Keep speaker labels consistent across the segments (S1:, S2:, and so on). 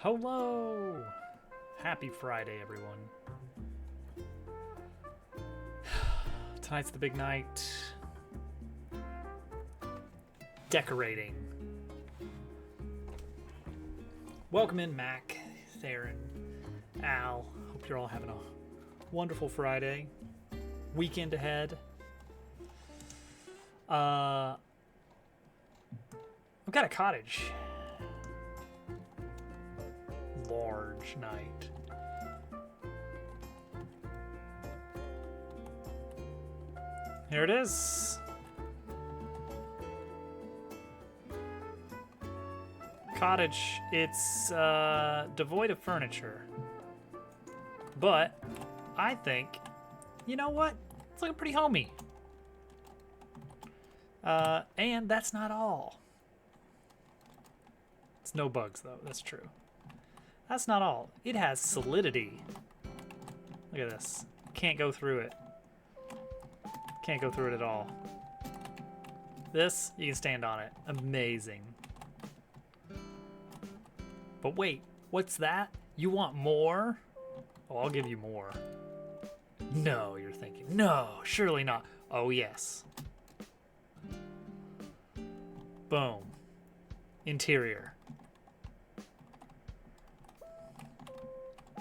S1: Hello! Happy Friday, everyone. Tonight's the big night. Decorating. Welcome in, Mac, Theron, Al. Hope you're all having a wonderful Friday. Weekend ahead. I've got a cottage. Large night. Here it is. Cottage. It's devoid of furniture. But I think, you know what? It's looking pretty homey. And that's not all. It's no bugs though, that's true. That's not all. It has solidity. Look at this. Can't go through it. Can't go through it at all. This, you can stand on it. Amazing. But wait, what's that? You want more? Oh, I'll give you more. No, you're thinking. No, surely not. Oh, yes. Boom. Interior.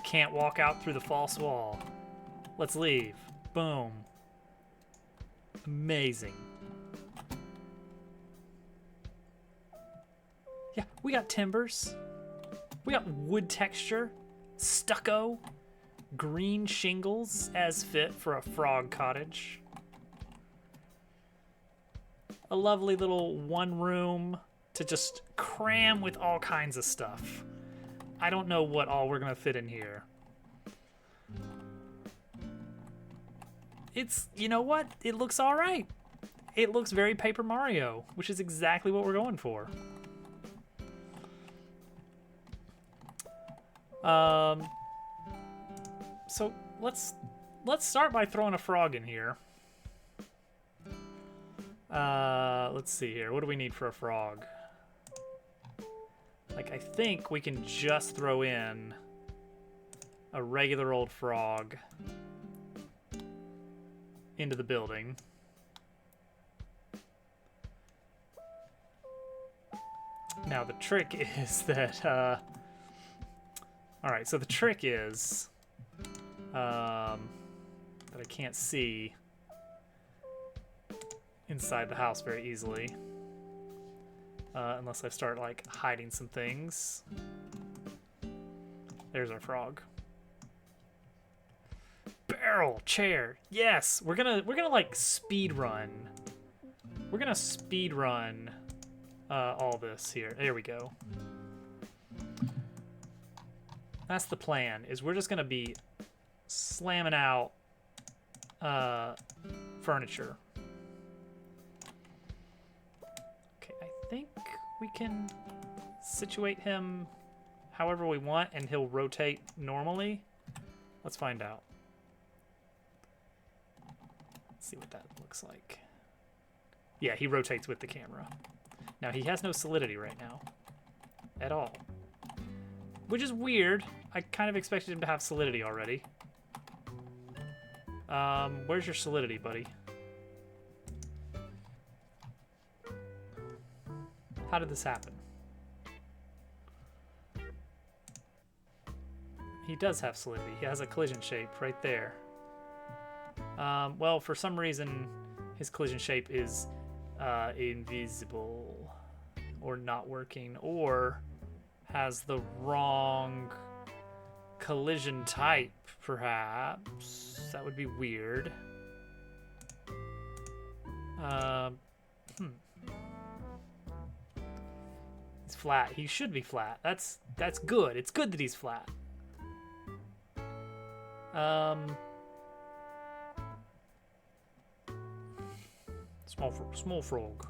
S1: Can't walk out through the false wall. Let's leave. Boom. Amazing. Yeah, we got timbers. We got wood texture, stucco, green shingles as fit for a frog cottage. A lovely little one room to just cram with all kinds of stuff. I don't know what all we're gonna fit in here. It's, you know what? It looks all right. It looks very Paper Mario, which is exactly what we're going for. So let's start by throwing a frog in here. Let's see here. What do we need for a frog? Like, I think we can just throw in a regular old frog into the building. Now, the trick is that, alright, so the trick is, that I can't see inside the house very easily. Unless I start like hiding some things. There's our frog. Barrel chair. Yes, we're gonna like speed run. We're gonna speed run all this here. There we go. That's the plan. Is we're just gonna be slamming out furniture. I think we can situate him however we want and he'll rotate normally. Let's find out. Let's see what that looks like. Yeah, he rotates with the camera. Now, he has no solidity right now at all, which is weird. I kind of expected him to have solidity already. Where's your solidity, buddy? How did this happen? He does have solidity. He has a collision shape right there. Well, for some reason, his collision shape is invisible or not working or has the wrong collision type, perhaps. That would be weird. He's flat. He should be flat. That's good. It's good that he's flat. Small frog.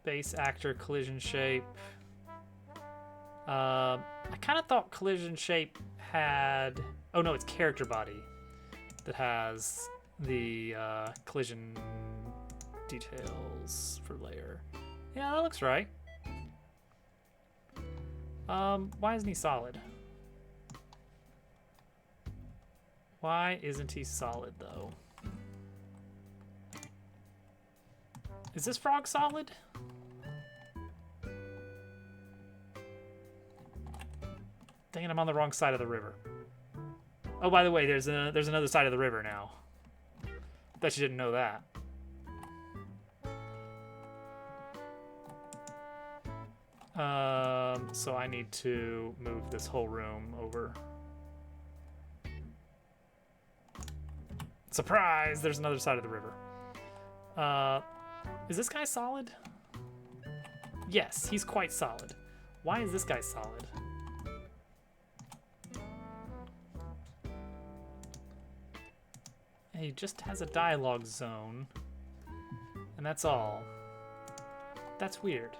S1: Base actor collision shape. I kind of thought collision shape had. Oh no, it's character body that has the collision details for layer. Yeah, that looks right. Why isn't he solid? Why isn't he solid, though? Is this frog solid? Dang it, I'm on the wrong side of the river. Oh, by the way, there's another side of the river now. Bet you didn't know that. So I need to move this whole room over. Surprise! There's another side of the river. Is this guy solid? Yes, he's quite solid. Why is this guy solid? He just has a dialogue zone. And that's all. That's weird.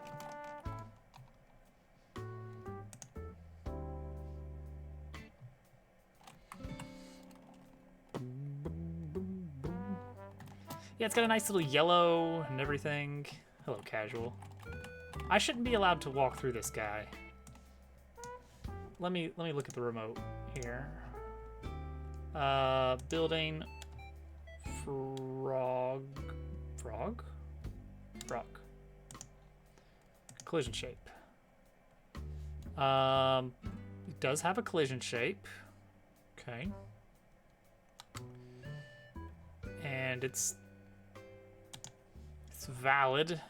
S1: Yeah, it's got a nice little yellow and everything. Hello, casual. I shouldn't be allowed to walk through this guy. Let me look at the remote here. Building frog. Collision shape. It does have a collision shape. Okay. And it's valid.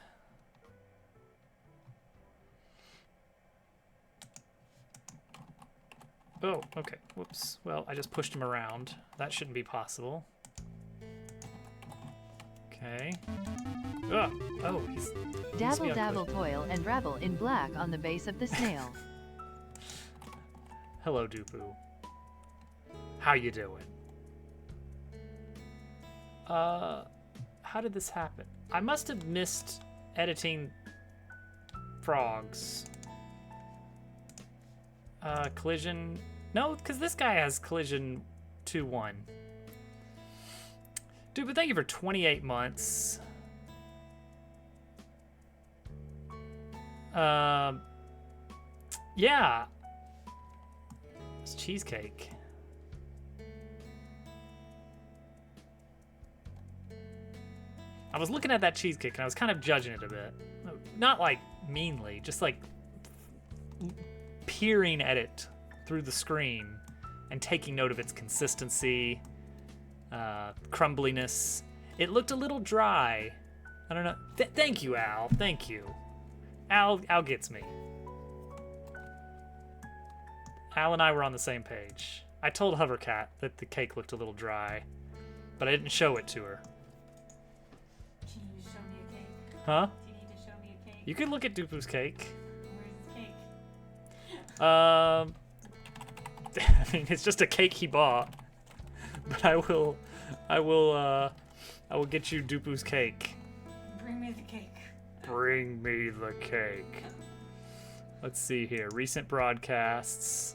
S1: Oh, okay. Whoops. Well, I just pushed him around. That shouldn't be possible. Okay. Oh, he's...
S2: Dabble, dabble, toil, and ravel in black on the base of the snail.
S1: Hello, Dupu. How you doing? How did this happen? I must have missed editing frogs. Collision. No, because this guy has collision 2-1. Dude, but thank you for 28 months. Yeah. It's cheesecake. I was looking at that cheesecake and I was kind of judging it a bit. Not like meanly, just like peering at it through the screen and taking note of its consistency, crumbliness. It looked a little dry. I don't know. Thank you, Al. Thank you. Al gets me. Al and I were on the same page. I told Hovercat that the cake looked a little dry, but I didn't show it to her.
S3: Can you show me a cake?
S1: Huh?
S3: Do you need to show me a cake?
S1: You could look at Dupu's cake.
S3: Where's his cake?
S1: I mean, it's just a cake he bought. But I will get you Dupu's cake.
S3: Bring me the cake.
S1: Bring me the cake. Let's see here. Recent broadcasts.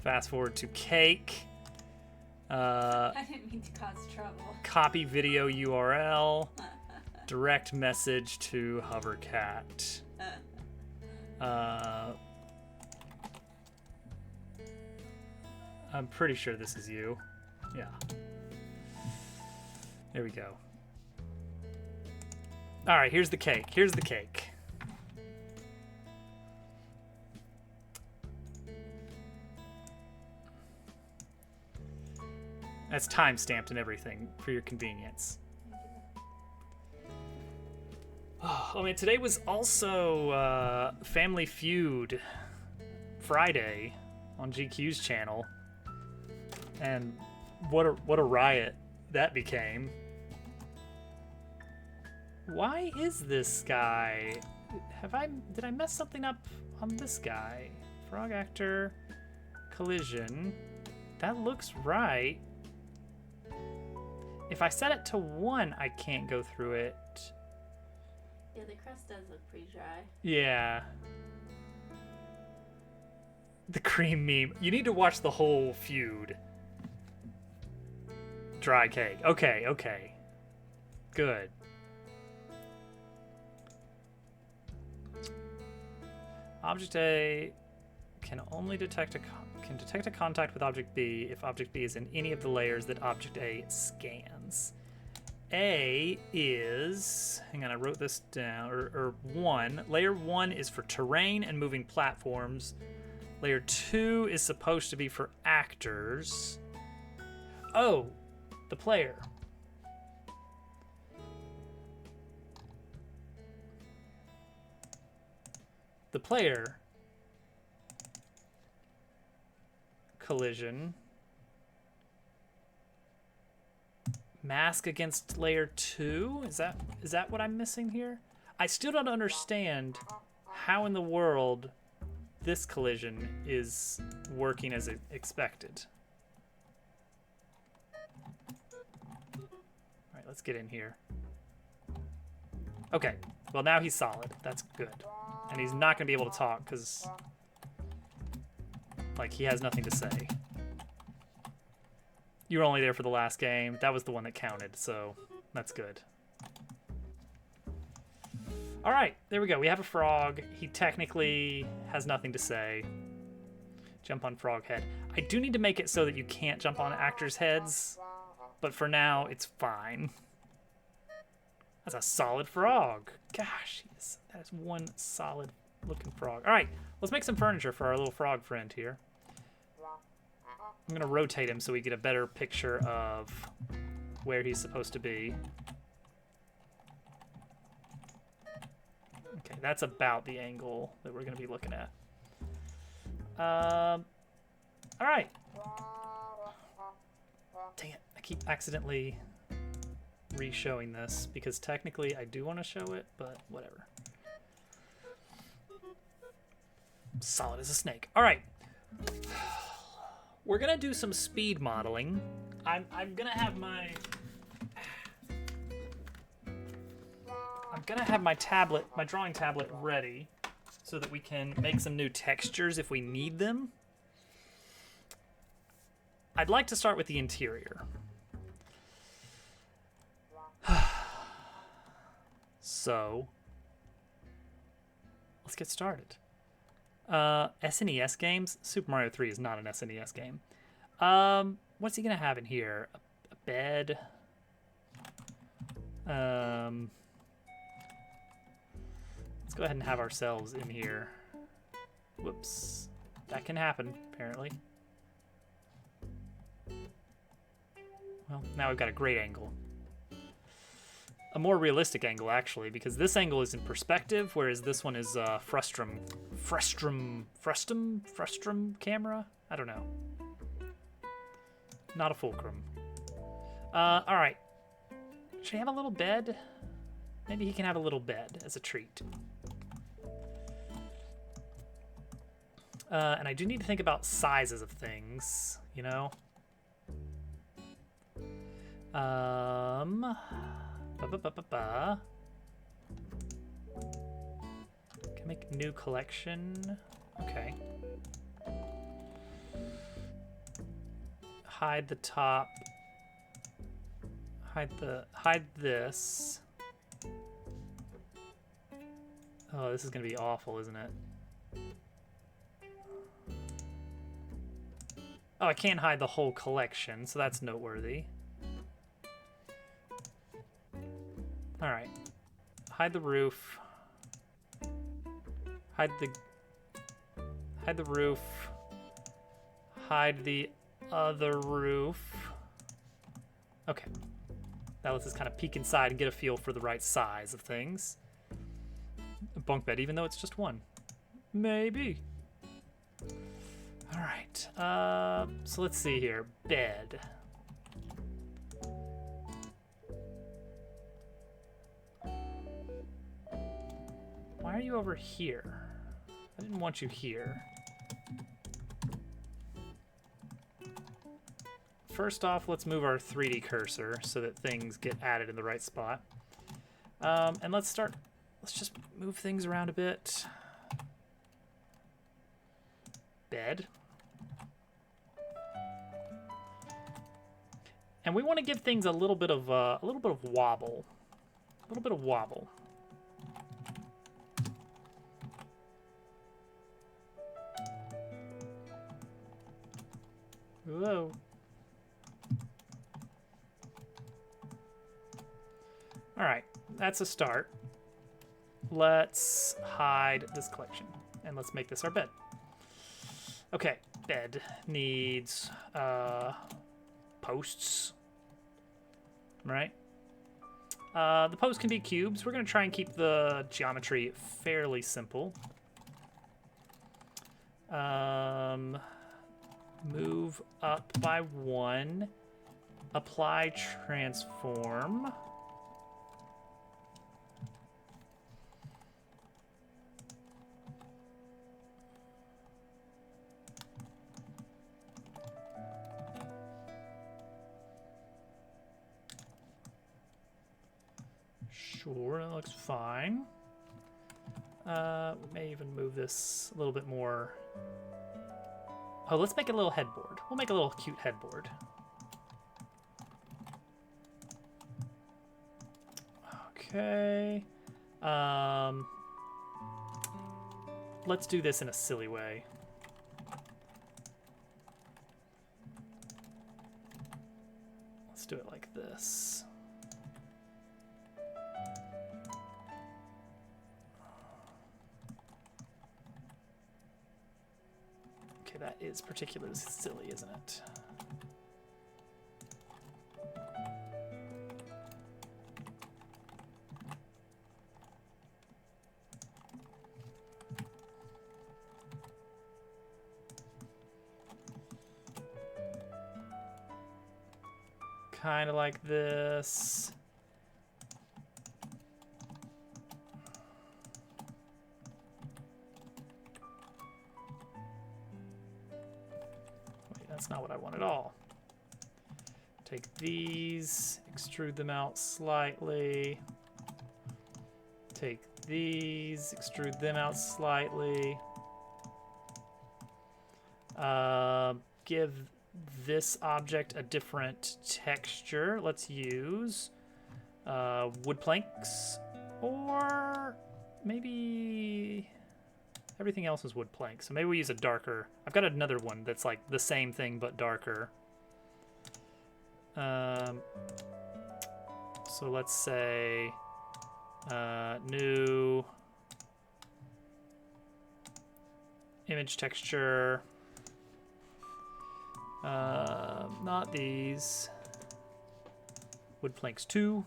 S1: Fast forward to cake.
S3: I didn't mean to cause trouble.
S1: Copy video URL. Direct message to Hovercat. I'm pretty sure this is you. Yeah. There we go. All right, here's the cake. Here's the cake. That's time-stamped and everything for your convenience. Oh man, today was also Family Feud Friday on GQ's channel, and what a riot that became. Why is this guy? Did I mess something up on this guy? Frog actor, collision. That looks right. If I set it to 1, I can't go through it.
S3: Yeah, the crust does look pretty dry.
S1: Yeah. The cream meme. You need to watch the whole feud. Dry cake. Okay. Good. Object A can only detect can detect a contact with object B if object B is in any of the layers that object A scans. A is, hang on, I wrote this down, or 1. Layer 1 is for terrain and moving platforms. Layer 2 is supposed to be for actors. Oh, the player. The player collision. Mask against layer 2? Is that what I'm missing here? I still don't understand how in the world this collision is working as expected. All right, let's get in here. Okay, well now he's solid. That's good. And he's not gonna be able to talk because like he has nothing to say. You were only there for the last game. That was the one that counted, so that's good. All right, there we go. We have a frog. He technically has nothing to say. Jump on frog head. I do need to make it so that you can't jump on actors' heads, but for now, it's fine. That's a solid frog. Gosh, that is one solid looking frog. All right, let's make some furniture for our little frog friend here. I'm gonna rotate him so we get a better picture of where he's supposed to be. Okay, that's about the angle that we're gonna be looking at. All right. Dang it, I keep accidentally re-showing this because technically I do want to show it, but whatever. Solid as a snake. All right. We're gonna do some speed modeling. I'm gonna have my tablet, my drawing tablet ready so that we can make some new textures if we need them. I'd like to start with the interior. So let's get started. SNES games. Super Mario 3 is not an SNES game. What's he gonna have in here? A bed. Let's go ahead and have ourselves in here. Whoops. That can happen, apparently. Well, now we've got a great angle. A more realistic angle, actually, because this angle is in perspective, whereas this one is frustum camera? I don't know. Not a fulcrum. All right. Should he have a little bed? Maybe he can have a little bed as a treat. And I do need to think about sizes of things, you know? Can make a new collection. Okay. Hide the top. Hide this. Oh, this is gonna be awful, isn't it? Oh, I can't hide the whole collection, so that's noteworthy. All right. Hide the roof. Hide the roof. Hide the other roof. Okay. That lets us kind of peek inside and get a feel for the right size of things. A bunk bed, even though it's just one. Maybe. All right. So let's see here. Bed. Why are you over here? I didn't want you here. First off, let's move our 3D cursor so that things get added in the right spot. And let's just move things around a bit. Bed. And we want to give things a little bit of wobble. A little bit of wobble. Whoa. All right, that's a start. Let's hide this collection and let's make this our bed. Okay, bed needs posts, right? The posts can be cubes. We're gonna try and keep the geometry fairly simple. Move up by 1. Apply transform. Sure, that looks fine. We may even move this a little bit more. Oh, let's make a little headboard. We'll make a little cute headboard. Okay. Let's do this in a silly way. Let's do it like this. Okay, that is particularly silly, isn't it? Kind of like this. Wait, that's not what I want at all. Take these, extrude them out slightly. Take these, extrude them out slightly. Give this object a different texture. Let's use wood planks, or maybe everything else is wood planks. So maybe we use a darker. I've got another one that's like the same thing but darker. So let's say new image texture. Not these. Wood planks 2.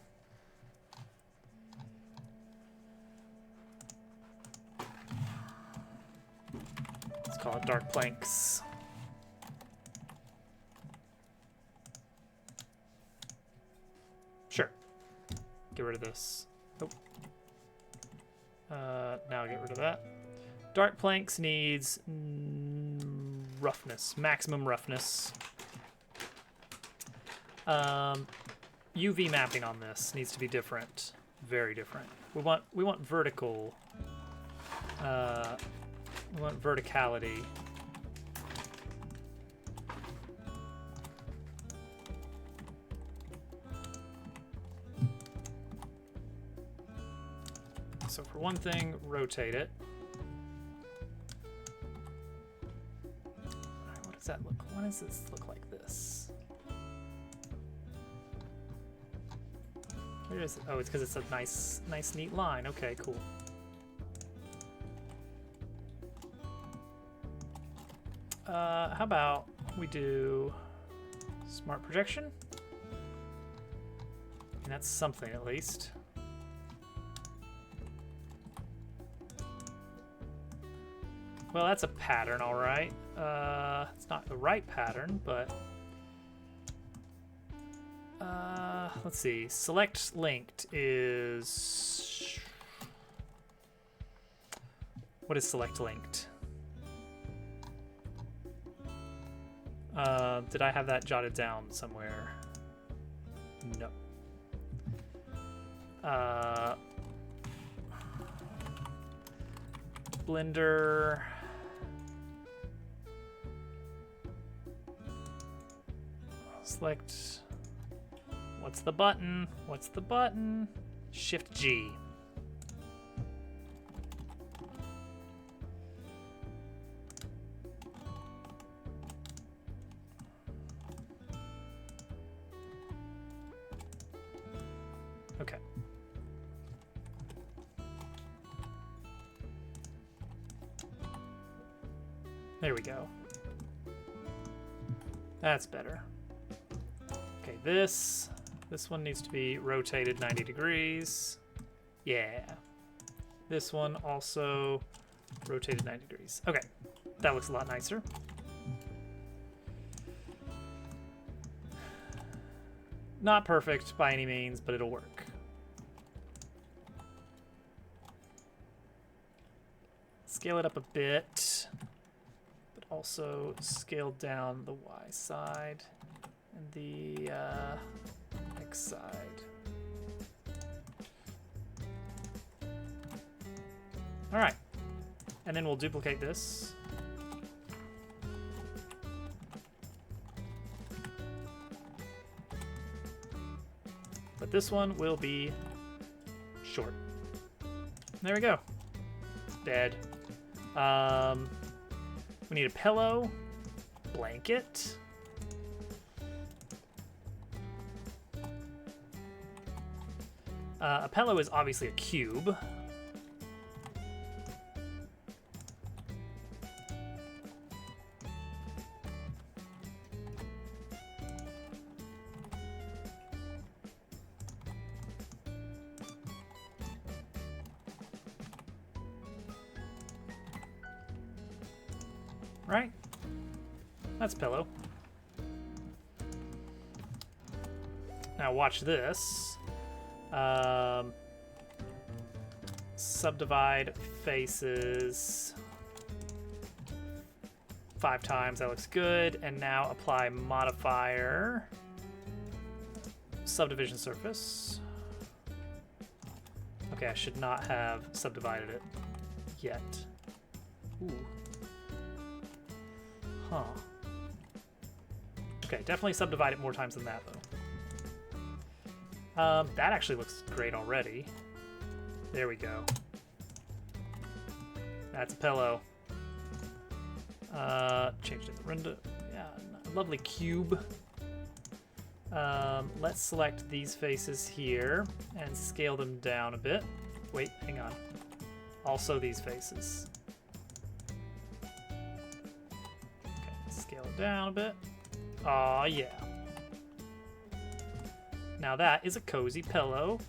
S1: Let's call it dark planks. Sure. Get rid of this. Oh. Now get rid of that. Dark planks needs roughness, maximum roughness. UV mapping on this needs to be different, very different. We want vertical. We want verticality. So for one thing, rotate it. What does that look? Why does this look like this? Where is it? Oh, it's because it's a nice, neat line. Okay, cool. How about we do smart projection? And that's something at least. Well, that's a pattern, all right. It's not the right pattern, but let's see. Select linked is, what is select linked? Did I have that jotted down somewhere? No. Blender. Select. What's the button? What's the button? Shift G. There we go. That's better. Okay, this one needs to be rotated 90 degrees. Yeah. This one also rotated 90 degrees. Okay, that looks a lot nicer. Not perfect by any means, but it'll work. Scale it up a bit, but also scale down the Y side and the X side. All right, and then we'll duplicate this. But this one will be short. There we go. Dead. We need a pillow, blanket. A pillow is obviously a cube. Right? That's a pillow. Now watch this. Subdivide faces 5 times. That looks good. And now apply modifier. Subdivision surface. Okay, I should not have subdivided it yet. Ooh. Huh. Okay, definitely subdivide it more times than that, though. That actually looks great already. There we go. That's a pillow. Change it to render. Yeah, lovely cube. Let's select these faces here and scale them down a bit. Wait, hang on. Also these faces. Scale it down a bit. Aw, yeah. Now that is a cozy pillow.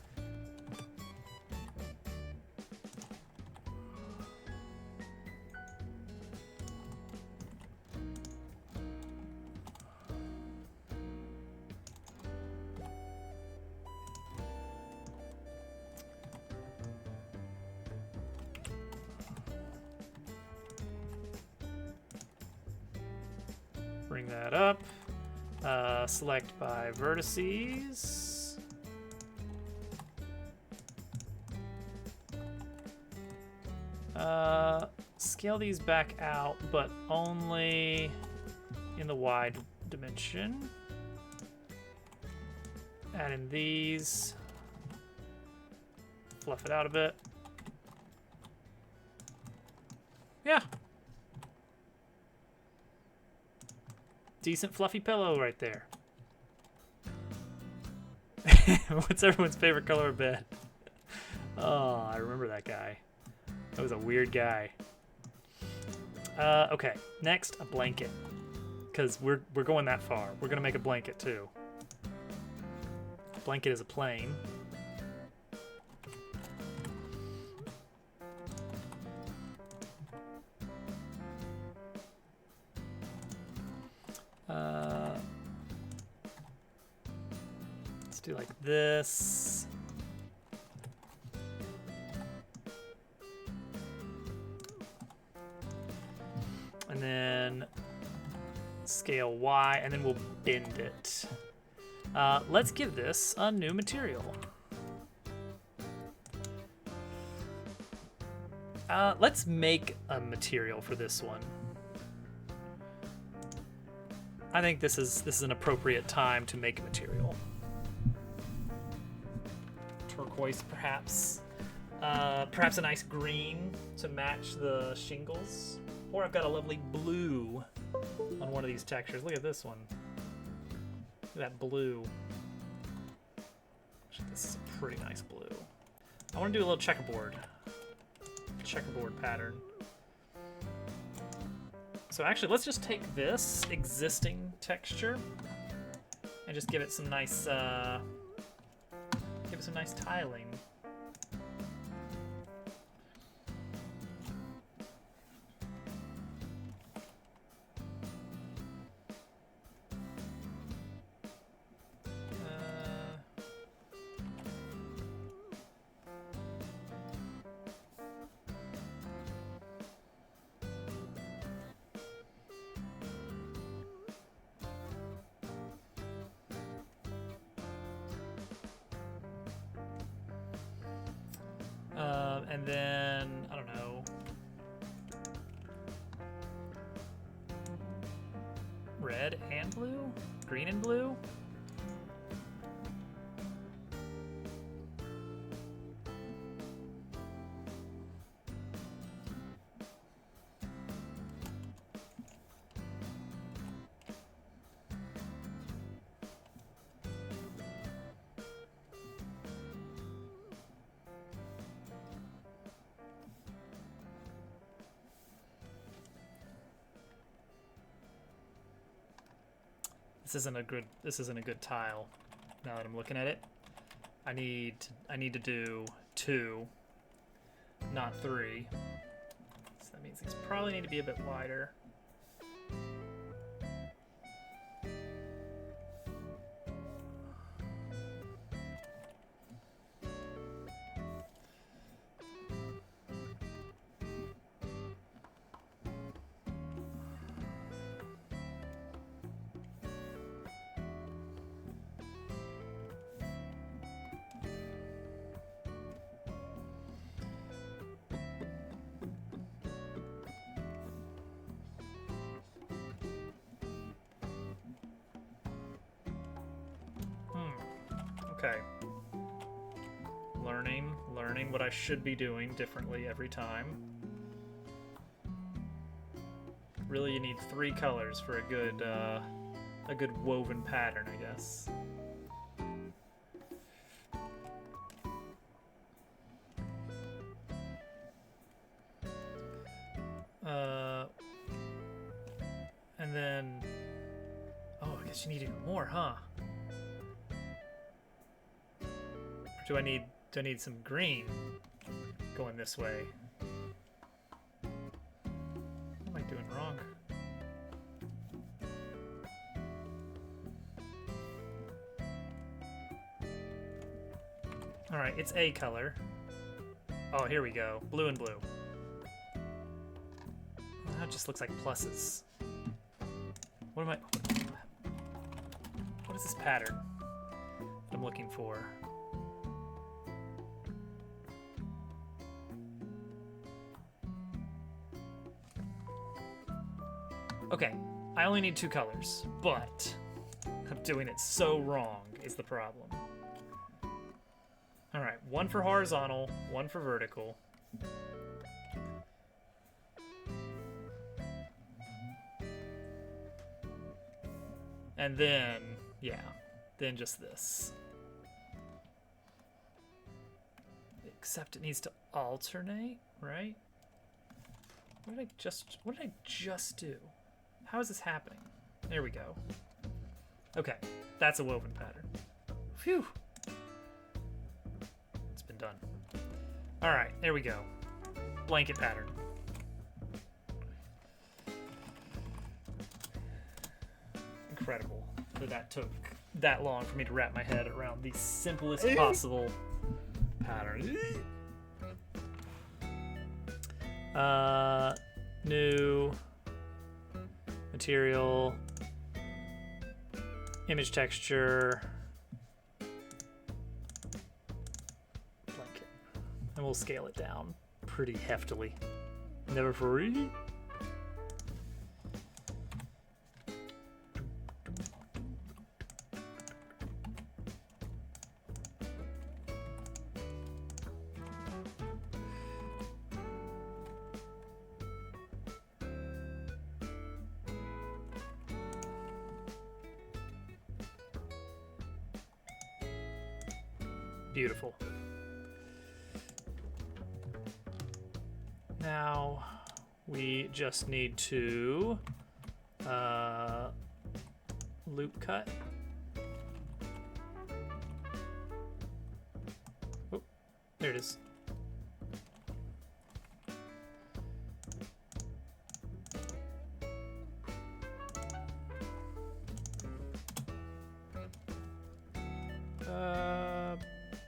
S1: Bring that up. Select by vertices. Scale these back out, but only in the wide dimension. Add in these. Fluff it out a bit. Yeah. Decent fluffy pillow right there. What's everyone's favorite color of bed? Oh, I remember that guy. That was a weird guy. Okay, next a blanket. Because we're going that far. We're gonna make a blanket too. Blanket is a plane. Let's do like this. And then scale Y, and then we'll bend it. Let's give this a new material. Let's make a material for this one. I think this is an appropriate time to make a material. Turquoise, perhaps. Perhaps a nice green to match the shingles. Or I've got a lovely blue on one of these textures. Look at this one. Look at that blue. This is a pretty nice blue. I want to do a little checkerboard pattern. So actually, let's just take this existing texture and just give it some nice tiling. And then, I don't know, red and blue? Green and blue? This isn't a good tile. Now that I'm looking at it, I need to do 2, not 3. So that means these probably need to be a bit wider. Okay. Learning what I should be doing differently every time. Really, you need 3 colors for a good woven pattern, I guess. And then, oh, I guess you need even more, huh? Do I need some green going this way? What am I doing wrong? All right, it's a color. Oh, here we go. Blue and blue. That just looks like pluses. What is this pattern that I'm looking for? Okay, I only need 2 colors, but I'm doing it so wrong is the problem. All right, 1 for horizontal, 1 for vertical. And then, yeah, then just this. Except it needs to alternate, right? What did I just do? How is this happening? There we go. Okay, that's a woven pattern. Phew. It's been done. All right, there we go. Blanket pattern. Incredible that took that long for me to wrap my head around the simplest possible pattern. New material, image texture, blanket, and we'll scale it down pretty heftily. Never free. Beautiful. Now, We just need to loop cut. Oh, there it is.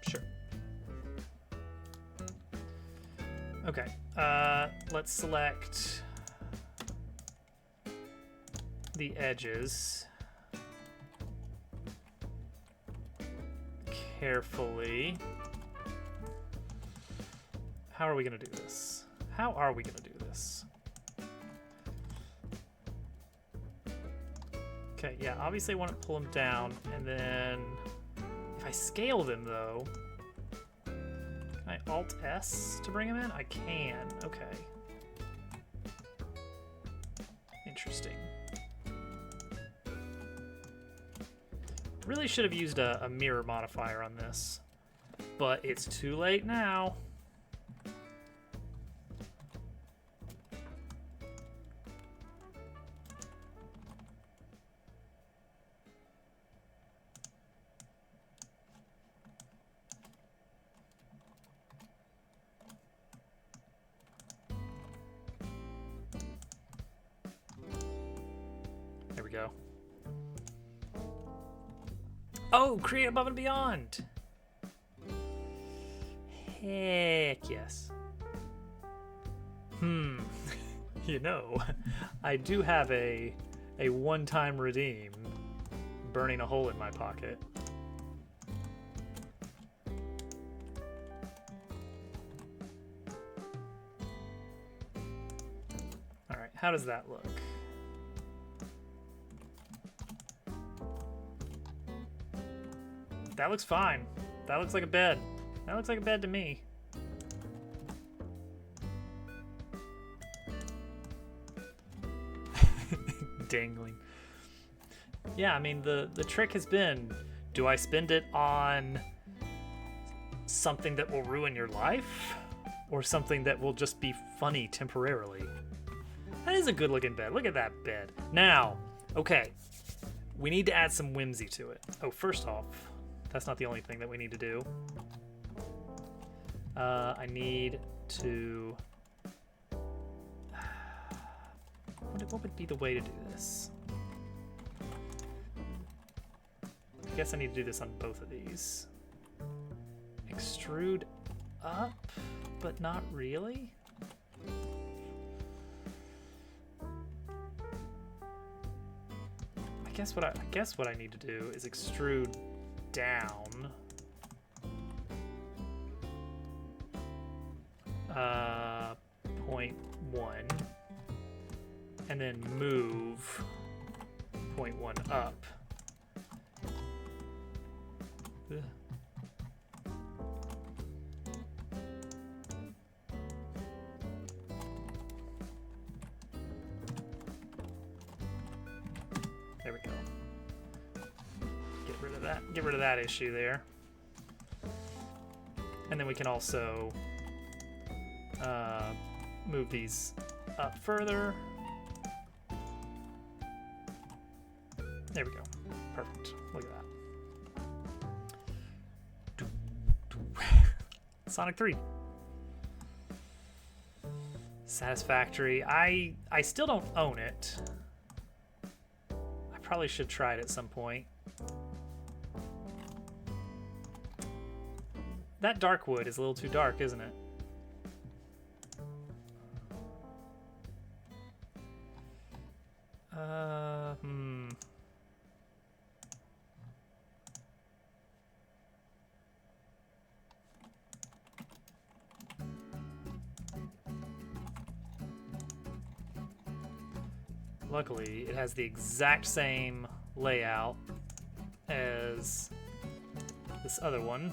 S1: Sure. Okay, let's select the edges carefully. How are we gonna do this? How are we gonna do this? Okay, yeah, obviously I want to pull them down, and then if I scale them though, can I Alt-S to bring them in? I can, okay. Interesting. Really should have used a mirror modifier on this, but it's too late now. There we go. Oh, create above and beyond. Heck yes. You know, I do have a one-time redeem burning a hole in my pocket. All right, how does that look? That looks fine. That looks like a bed. That looks like a bed to me. Dangling. Yeah, I mean, the trick has been, do I spend it on something that will ruin your life? Or something that will just be funny temporarily? That is a good looking bed. Look at that bed. Now, okay, we need to add some whimsy to it. Oh, first off, that's not the only thing that we need to do. I need to... What would be the way to do this? I guess I need to do this on both of these. Extrude up, but not really? I guess what I need to do is extrude down. Uh, 0.1, and then move 0.1 up. Ugh. There we go. Get rid of that issue there. And then we can also move these up further. There we go. Perfect. Look at that. Sonic 3. Satisfactory. I still don't own it. I probably should try it at some point. That dark wood is a little too dark, isn't it? Luckily, it has the exact same layout as this other one.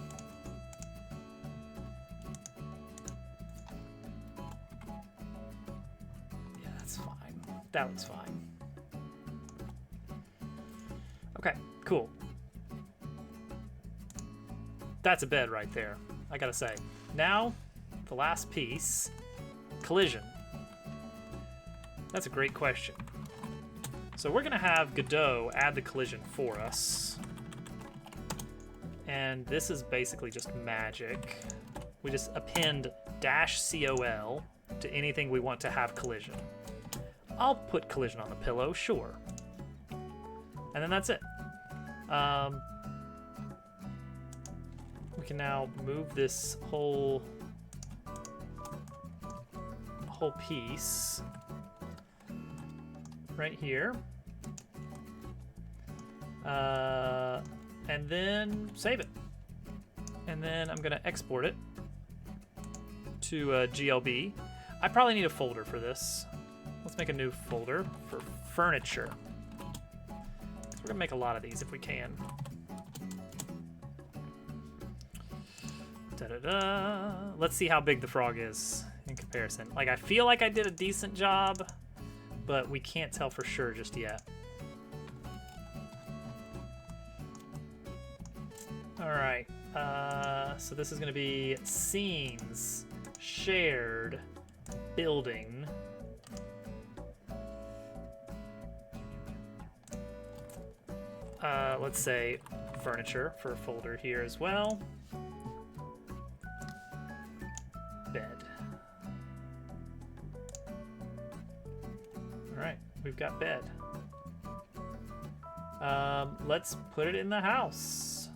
S1: Yeah, that's fine. That looks fine. Okay, cool. That's a bed right there, I gotta say. Now, the last piece, collision. That's a great question. So we're gonna have Godot add the collision for us. And this is basically just magic. We just append -col to anything we want to have collision. I'll put collision on the pillow, sure. And then that's it. We can now move this whole piece right here. And then save it. And then I'm gonna export it to GLB. I probably need a folder for this. Let's make a new folder for furniture. So we're gonna make a lot of these if we can. Da-da-da. Let's see how big the frog is in comparison. Like, I feel like I did a decent job, but we can't tell for sure just yet. All right, so this is gonna be scenes, shared, building. Let's say furniture for a folder here as well. Bed. All right, we've got bed. Let's put it in the house.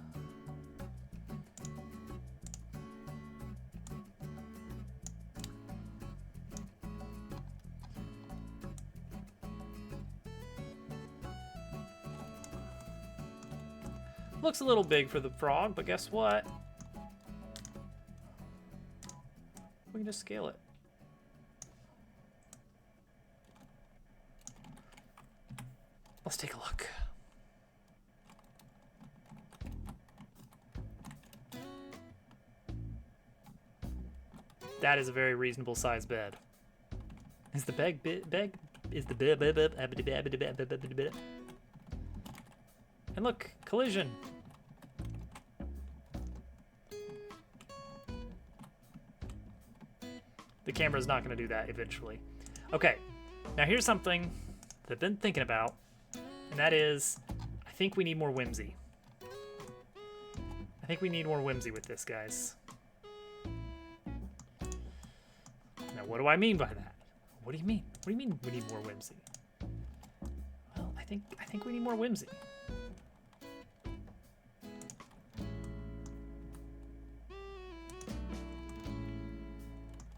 S1: Looks a little big for the frog, but guess what? We can just scale it. Let's take a look. That is a very reasonable sized bed. Is the bed is the bed? And look, collision. The camera's not going to do that eventually. Okay, now here's something that I've been thinking about, and that is, I think we need more whimsy. I think we need more whimsy with this, guys. Now, what do I mean by that? What do you mean? What do you mean we need more whimsy? Well, I think we need more whimsy.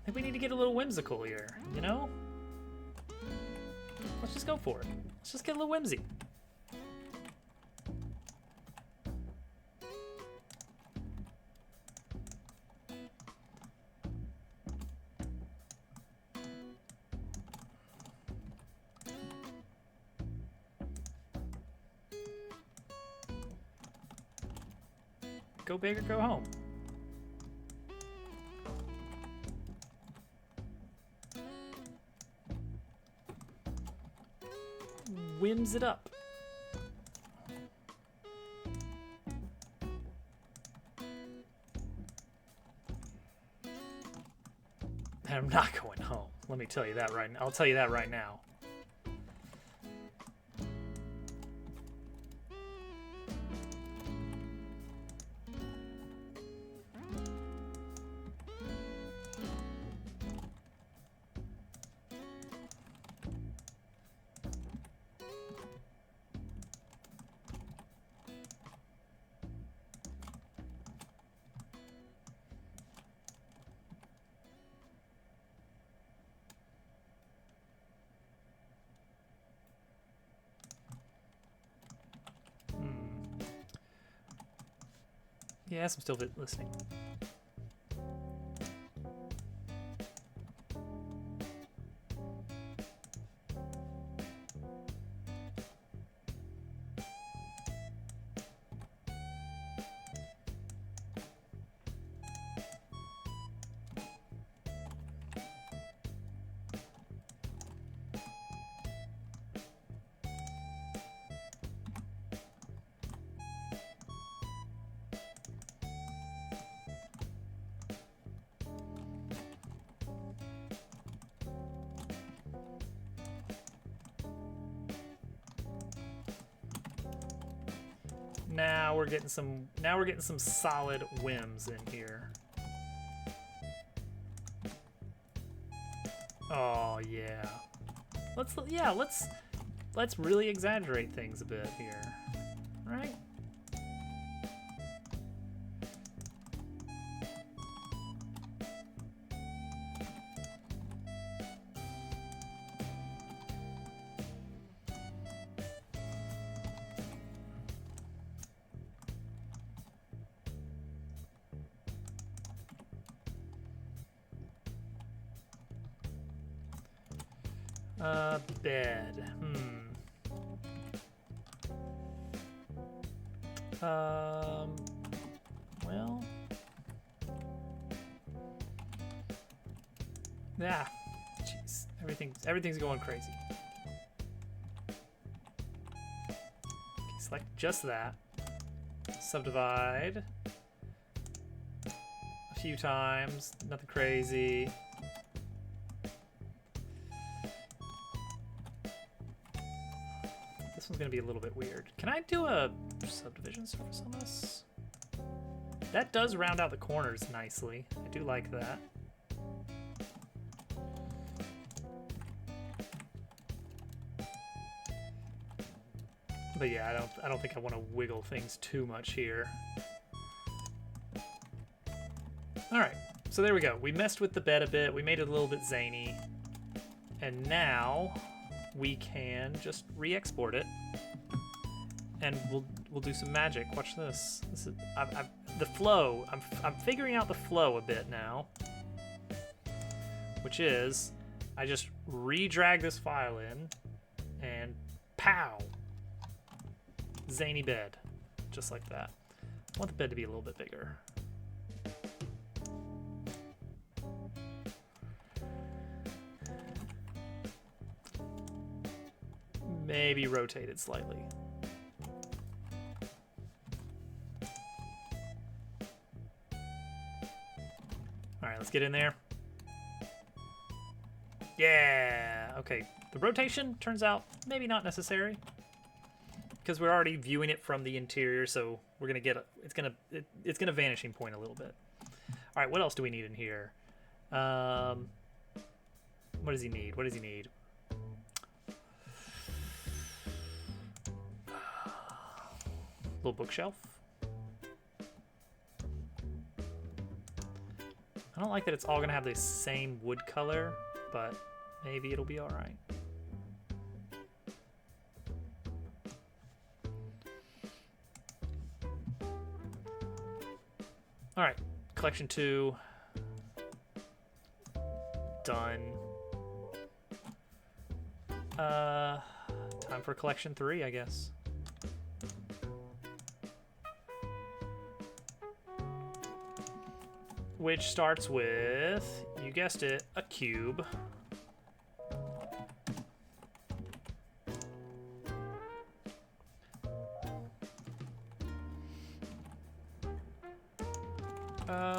S1: I think we need to get a little whimsical here, you know? Let's just go for it. Let's just get a little whimsy. Go big or go home. Whims it up. And I'm not going home. Let me tell you that right now. I'll tell you that right now. Yes, I'm still listening. Now we're getting some solid whims in here. Oh yeah. Let's really exaggerate things a bit here. Right? Bed. Well. Yeah. Jeez. Everything's going crazy. Okay, select just that. Subdivide. A few times. Nothing crazy. This one's gonna be a little bit weird. Can I do a subdivision surface on this? That does round out the corners nicely. I do like that. But yeah, I don't think I want to wiggle things too much here. All right, so there we go. We messed with the bed a bit. We made it a little bit zany, and now we can just re-export it, and we'll do some magic. Watch this. This is the flow. I'm figuring out the flow a bit now, which is I just re-drag this file in, and pow, zany bed, just like that. I want the bed to be a little bit bigger. Maybe rotate it slightly. All right, let's get in there. Yeah, okay. The rotation turns out maybe not necessary because we're already viewing it from the interior, so we're gonna get it's gonna vanishing point a little bit. All right, what else do we need in here? What does he need? What does he need? Little bookshelf. I don't like that it's all gonna have the same wood color, but maybe it'll be all right. All right, collection 2 done. Time for collection 3, I guess. Which starts with, you guessed it, a cube.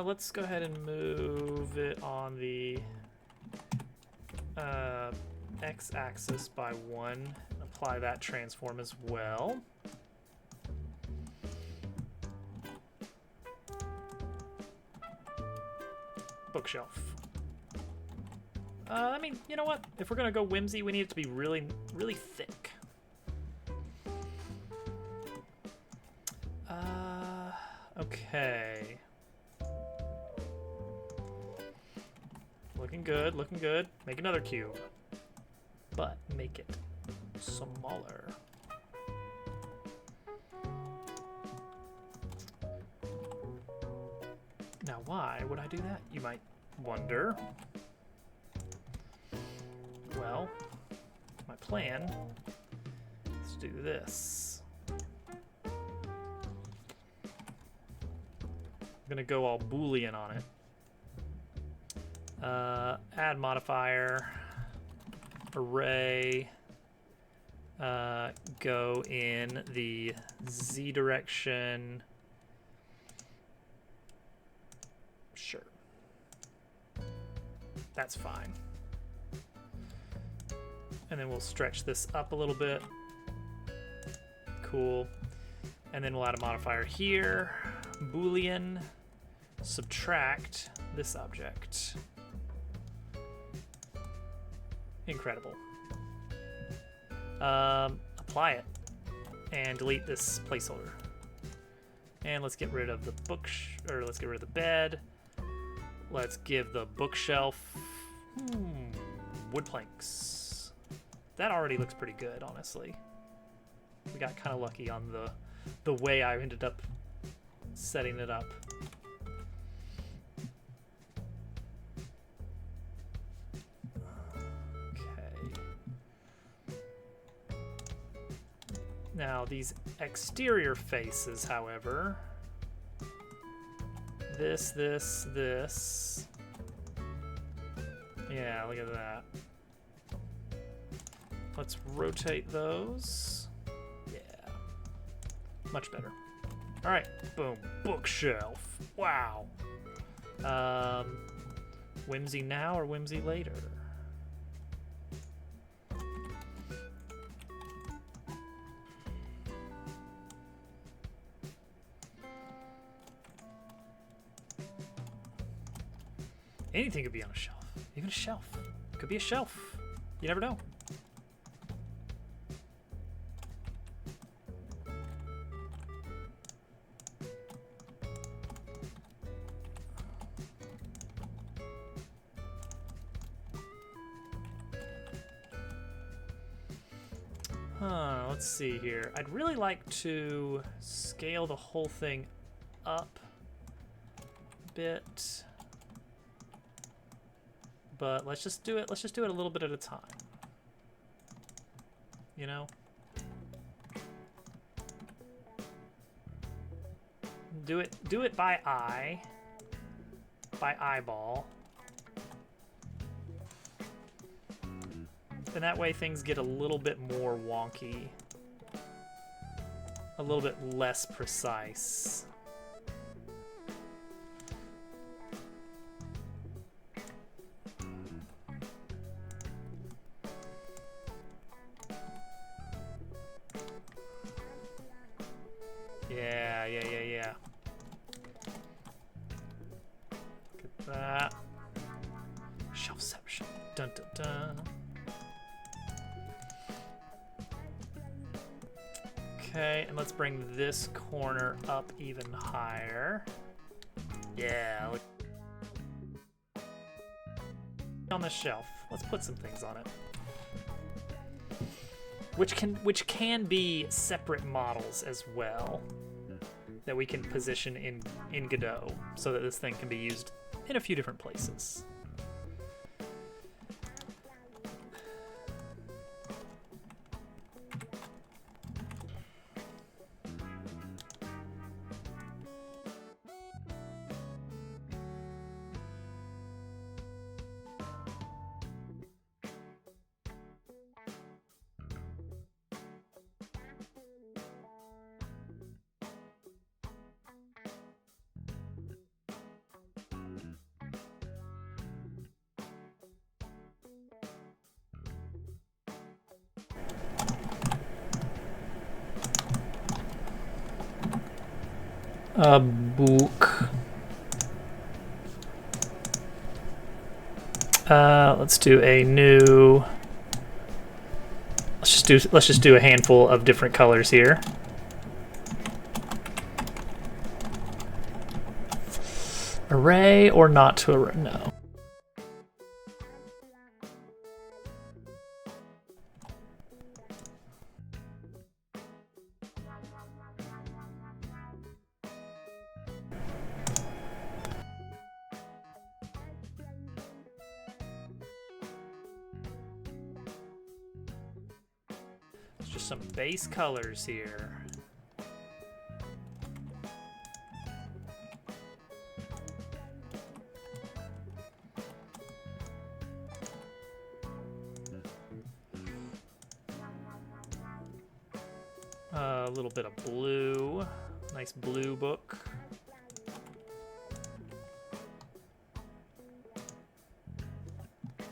S1: Let's go ahead and move it on the x-axis by 1. Apply that transform as well. Bookshelf. I mean, you know what? If we're gonna go whimsy, we need it to be really, really thick. Okay. Looking good, looking good. Make another cube. But make it smaller. Now, why would I do that? You might wonder. Well, my plan is to do this. I'm gonna go all Boolean on it. Add modifier, array, go in the Z direction. Sure. That's fine. And then we'll stretch this up a little bit. Cool. And then we'll add a modifier here. Boolean subtract this object. Incredible. Apply it and delete this placeholder. And let's get rid of the let's get rid of the bed. Let's give the bookshelf wood planks. That already looks pretty good, honestly. We got kind of lucky on the way I ended up setting it up. Now, these exterior faces, however, this. Yeah, look at that. Let's rotate those. Yeah, much better. All right, boom, bookshelf. Wow. Whimsy now or whimsy later? Anything could be on a shelf. Even a shelf. Could be a shelf. You never know. Let's see here. I'd really like to scale the whole thing up a bit. But let's just do it a little bit at a time. You know? Do it by eye. By eyeball. And that way things get a little bit more wonky. A little bit less precise. Yeah. Look at that. Shelfception. Dun dun dun. Okay, and let's bring this corner up even higher. Yeah, look. On the shelf. Let's put some things on it. Which can be separate models as well that we can position in Godot so that this thing can be used in a few different places. A book. Let's do a new. Let's just do a handful of different colors here. Array or not to array? No. Just some base colors here. A little bit of blue. Nice blue book.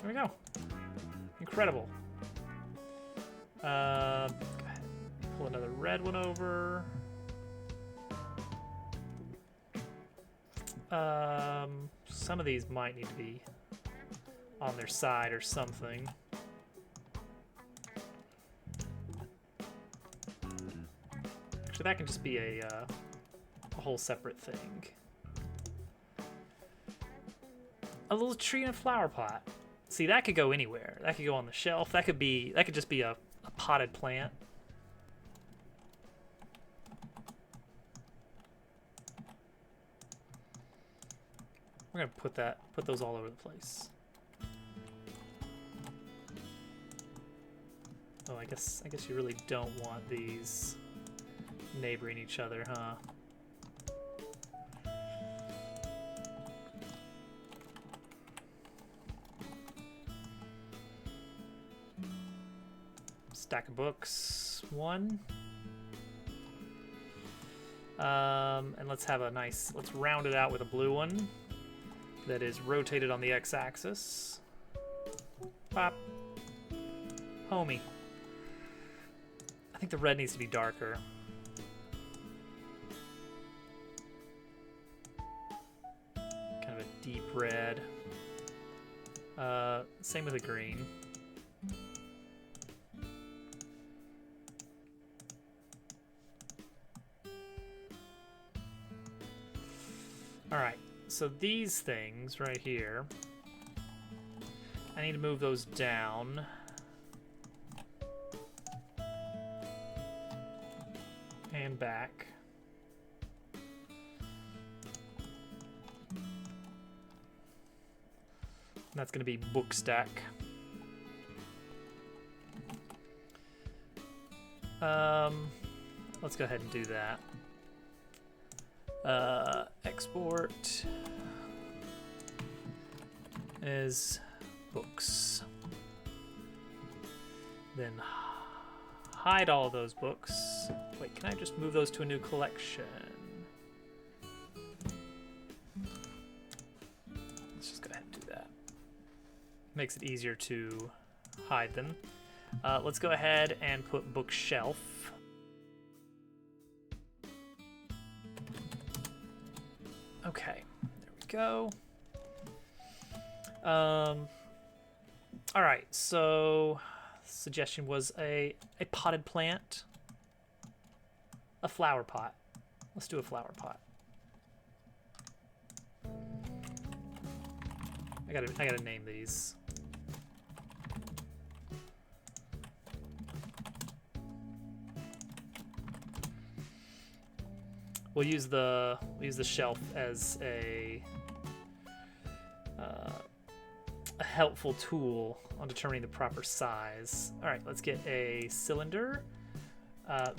S1: There we go. Incredible. Go ahead. Pull another red one over. Some of these might need to be on their side or something. Actually, that can just be a whole separate thing. A little tree and a flower pot. See, that could go anywhere. That could go on the shelf. That could just be a potted plant. We're gonna put those all over the place. Oh, I guess you really don't want these neighboring each other, huh? Stack of books, 1. And let's round it out with a blue one that is rotated on the x-axis. Pop. Homie. I think the red needs to be darker. Kind of a deep red. Same with the green. Alright, so these things right here, I need to move those down. And back. And that's going to be book stack. Let's go ahead and do that. Export as books. Then hide all of those books. Wait, can I just move those to a new collection? Let's just go ahead and do that. Makes it easier to hide them. Let's go ahead and put bookshelf. Okay, there we go. All right, so suggestion was a potted plant, a flower pot. Let's do a flower pot. I gotta name these. We'll use the shelf as a helpful tool on determining the proper size. All right, let's get a cylinder.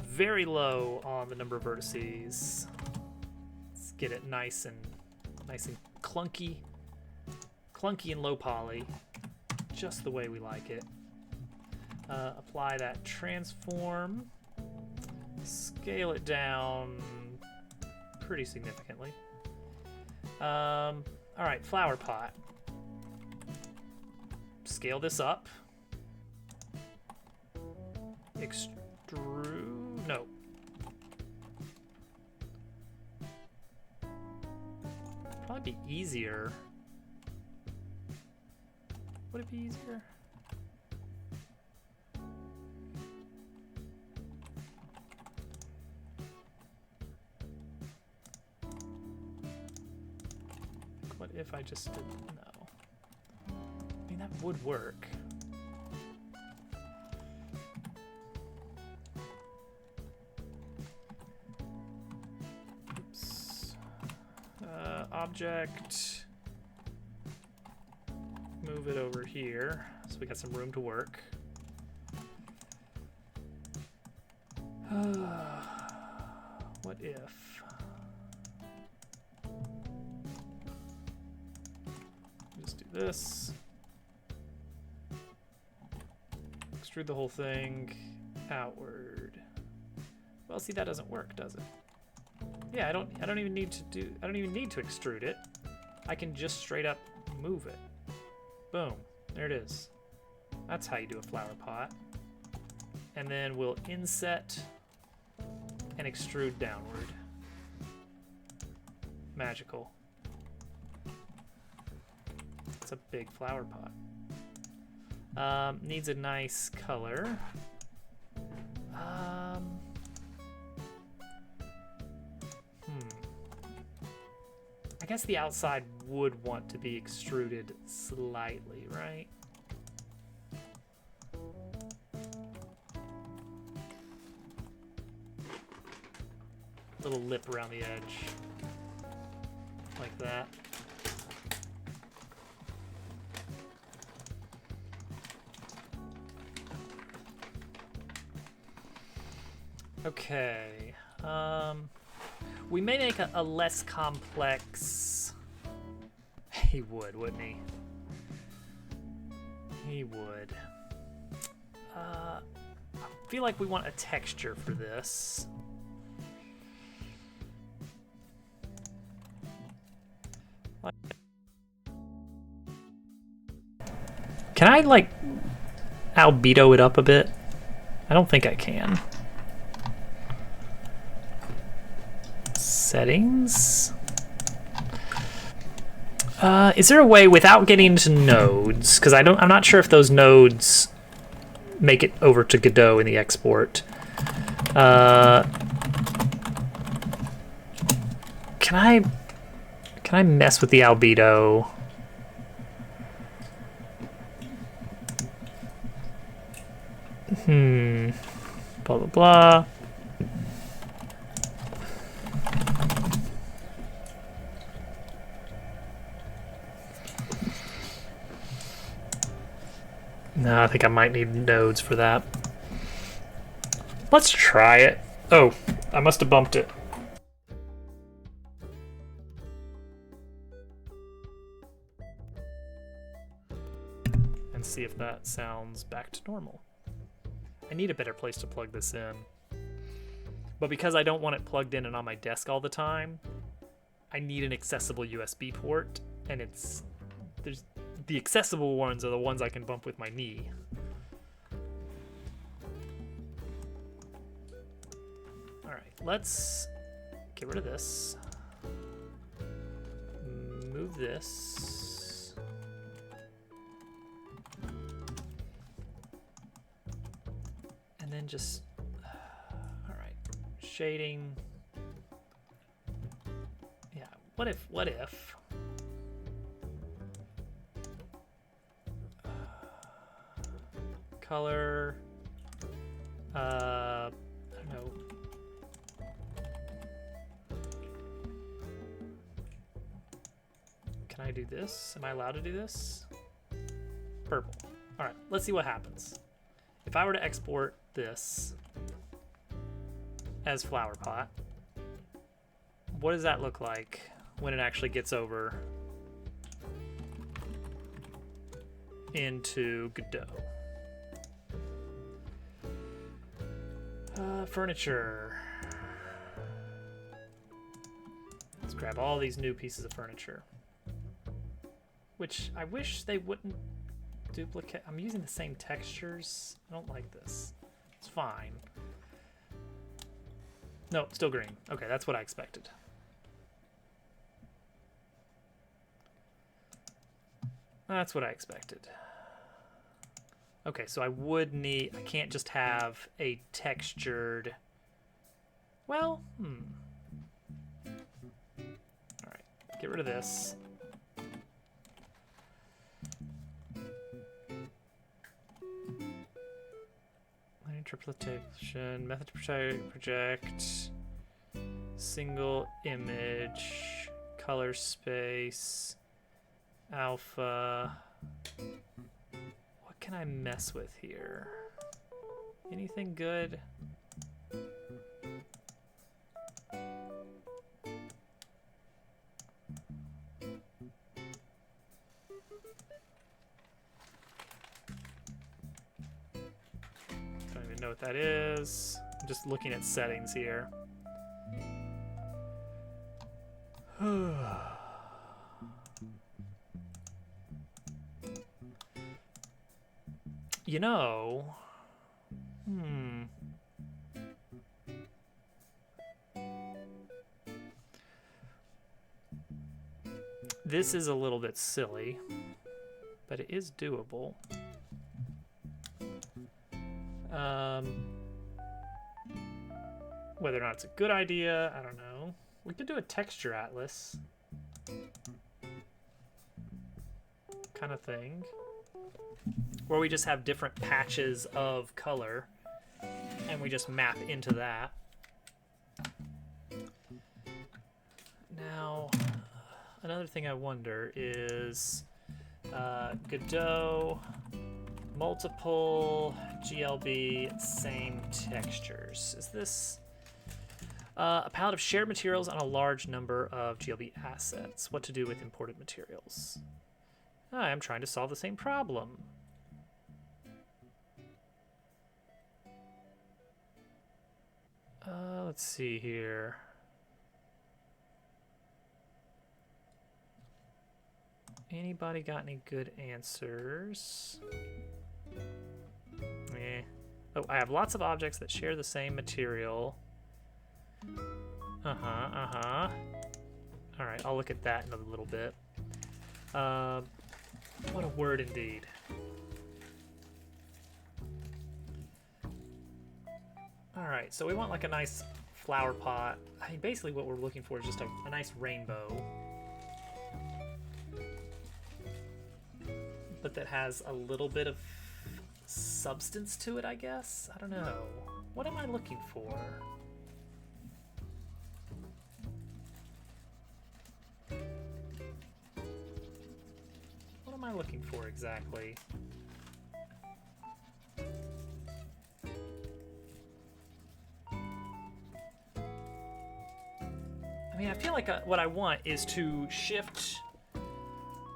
S1: Very low on the number of vertices. Let's get it nice and clunky and low poly, just the way we like it. Apply that transform. Scale it down pretty significantly. All right, flower pot. Scale this up. Extrude. No. Probably be easier. Would it be easier? What if I just did no? I mean, that would work. Oops. Object. Move it over here so we got some room to work. What if? Just do this. Extrude the whole thing outward. Well, see, that doesn't work, does it? Yeah, I don't even need to extrude it. I can just straight up move it. Boom, there it is. That's how you do a flower pot. And then we'll inset and extrude downward. Magical. That's a big flower pot. Needs a nice color. I guess the outside would want to be extruded slightly, right? Little lip around the edge. Like that. Okay. We may make a less complex... He would, wouldn't he? He would. I feel like we want a texture for this. Can I, like, albedo it up a bit? I don't think I can. Settings. Is there a way without getting into nodes? Because I'm not sure if those nodes make it over to Godot in the export. Can I mess with the albedo? Blah blah blah. No, I think I might need nodes for that. Let's try it. Oh, I must have bumped it. And see if that sounds back to normal. I need a better place to plug this in. But because I don't want it plugged in and on my desk all the time, I need an accessible USB port, and there's the accessible ones are the ones I can bump with my knee. Alright, let's get rid of this. Move this. And then just... Alright, shading. Yeah, what if... Color, I don't know. Can I do this? Am I allowed to do this? Purple. All right, let's see what happens. If I were to export this as flower pot, what does that look like when it actually gets over into Godot? Furniture. Let's grab all these new pieces of furniture. Which I wish they wouldn't duplicate. I'm using the same textures. I don't like this. It's fine. No, still green. Okay, that's what I expected. That's what I expected. Okay, so I can't just have a textured, well, All right, get rid of this. Interpretation, method to project, single image, color space, alpha. What can I mess with here? Anything good? Don't even know what that is. I'm just looking at settings here. You know, this is a little bit silly. but it is doable. Whether or not it's a good idea, I don't know. We could do a texture atlas kind of thing, where we just have different patches of color and we just map into that. Now, another thing I wonder is Godot, multiple GLB, same textures. Is this a palette of shared materials on a large number of GLB assets? What to do with imported materials? I am trying to solve the same problem. Let's see here. Anybody got any good answers? Oh, I have lots of objects that share the same material. All right, I'll look at that in a little bit. What a word indeed. All right, so we want like a nice flower pot. I mean, basically what we're looking for is just a nice rainbow, but that has a little bit of substance to it, I guess. I don't know. What am I looking for? What am I looking for exactly? I mean, I feel like what I want is to shift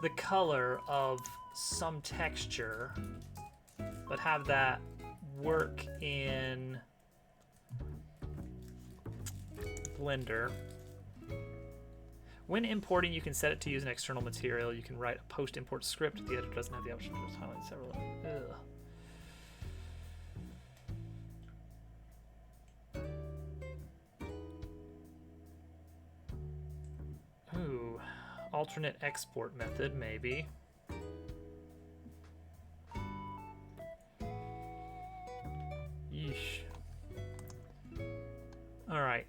S1: the color of some texture, but have that work in Blender. When importing, you can set it to use an external material. You can write a post-import script. The editor doesn't have the option to just highlight several. Ugh. Ooh, alternate export method, maybe. Yeesh. All right.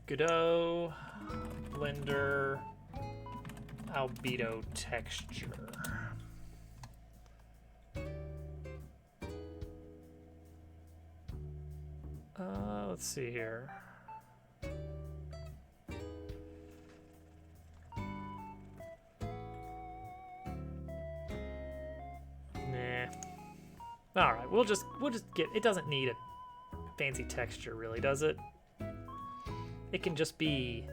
S1: Godot, Blender, albedo texture. Let's see here. All right, we'll just get. It doesn't need a fancy texture, really, does it? It can just be.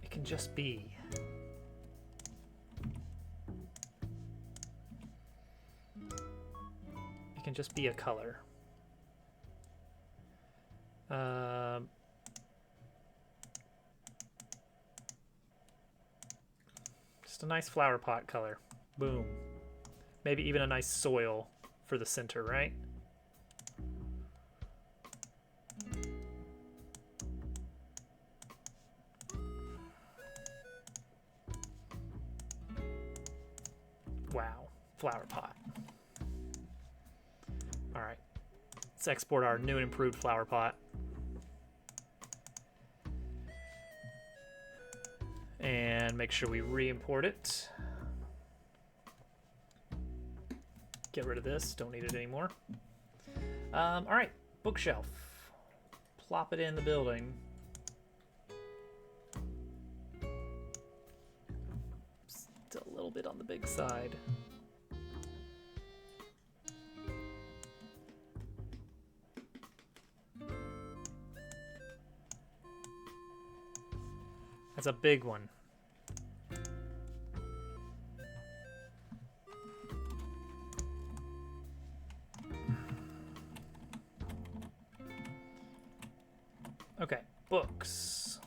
S1: It can just be. It can just be a color. Just a nice flower pot color. Boom. Maybe even a nice soil for the center, right? Wow. Flower pot. All right. Let's export our new and improved flower pot. And make sure we re-import it. Get rid of this, don't need it anymore. All right, bookshelf. Plop it in the building. Still a little bit on the big side. That's a big one. Okay, books.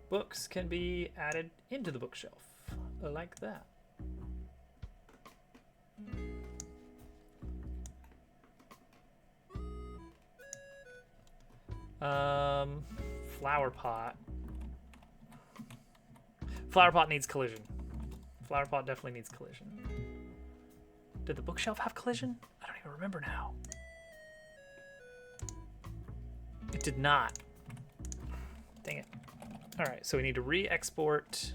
S1: Books can be added into the bookshelf, like that. Flower pot. Flower pot needs collision. Flower pot definitely needs collision. Did the bookshelf have collision? I don't even remember now. It did not. Dang it. All right, so we need to re-export.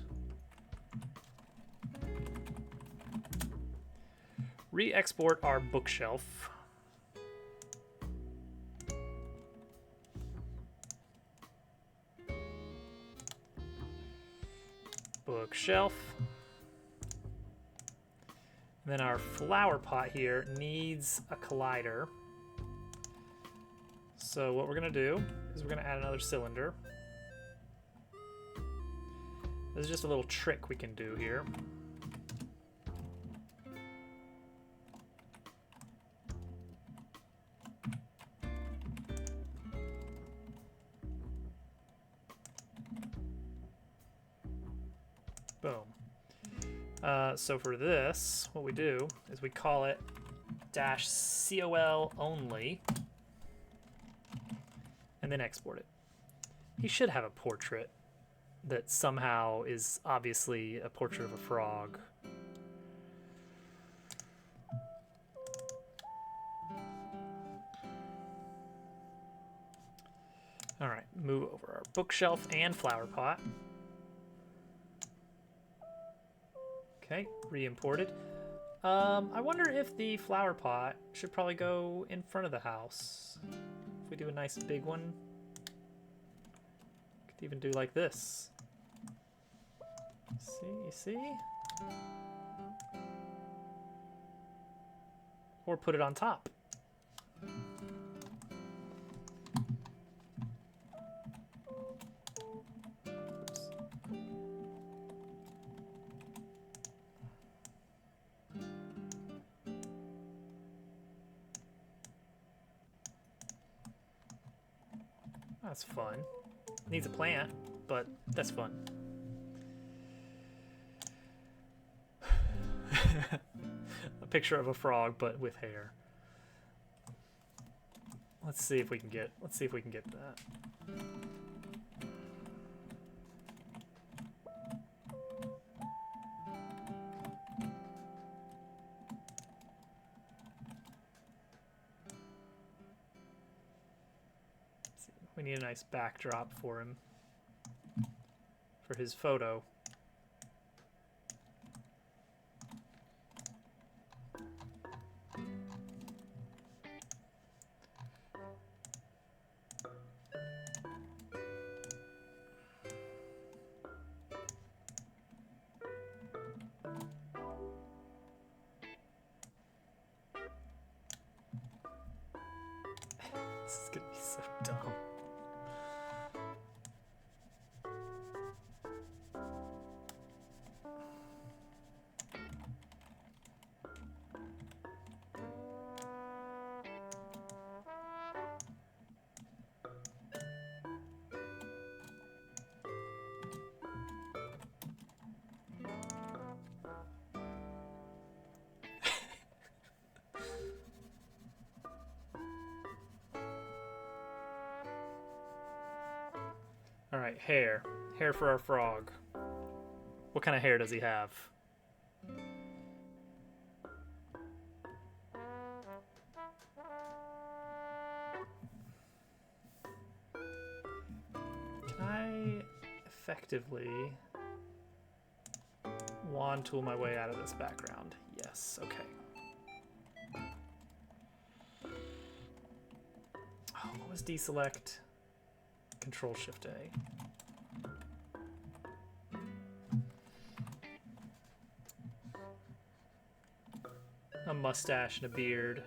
S1: Re-export our bookshelf. Bookshelf. And then our flower pot here needs a collider. So what we're gonna do is we're gonna add another cylinder. This is just a little trick we can do here. Boom. So for this, what we do is we call it -col only, and then export it. He should have a portrait that somehow is obviously a portrait of a frog. All right, move over our bookshelf and flower pot. Okay, re-imported. I wonder if the flower pot should probably go in front of the house. If we do a nice big one, could even do like this. See, you see? Or put it on top. That's fun. Needs a plant, but that's fun. A picture of a frog, but with hair. Let's see if we can get that. We need a nice backdrop for him, for his photo. This is gonna be so dumb. All right, hair. Hair for our frog. What kind of hair does he have? Can I effectively wand tool my way out of this background? Yes, okay. Oh, what was deselect? Control Shift A. A mustache and a beard.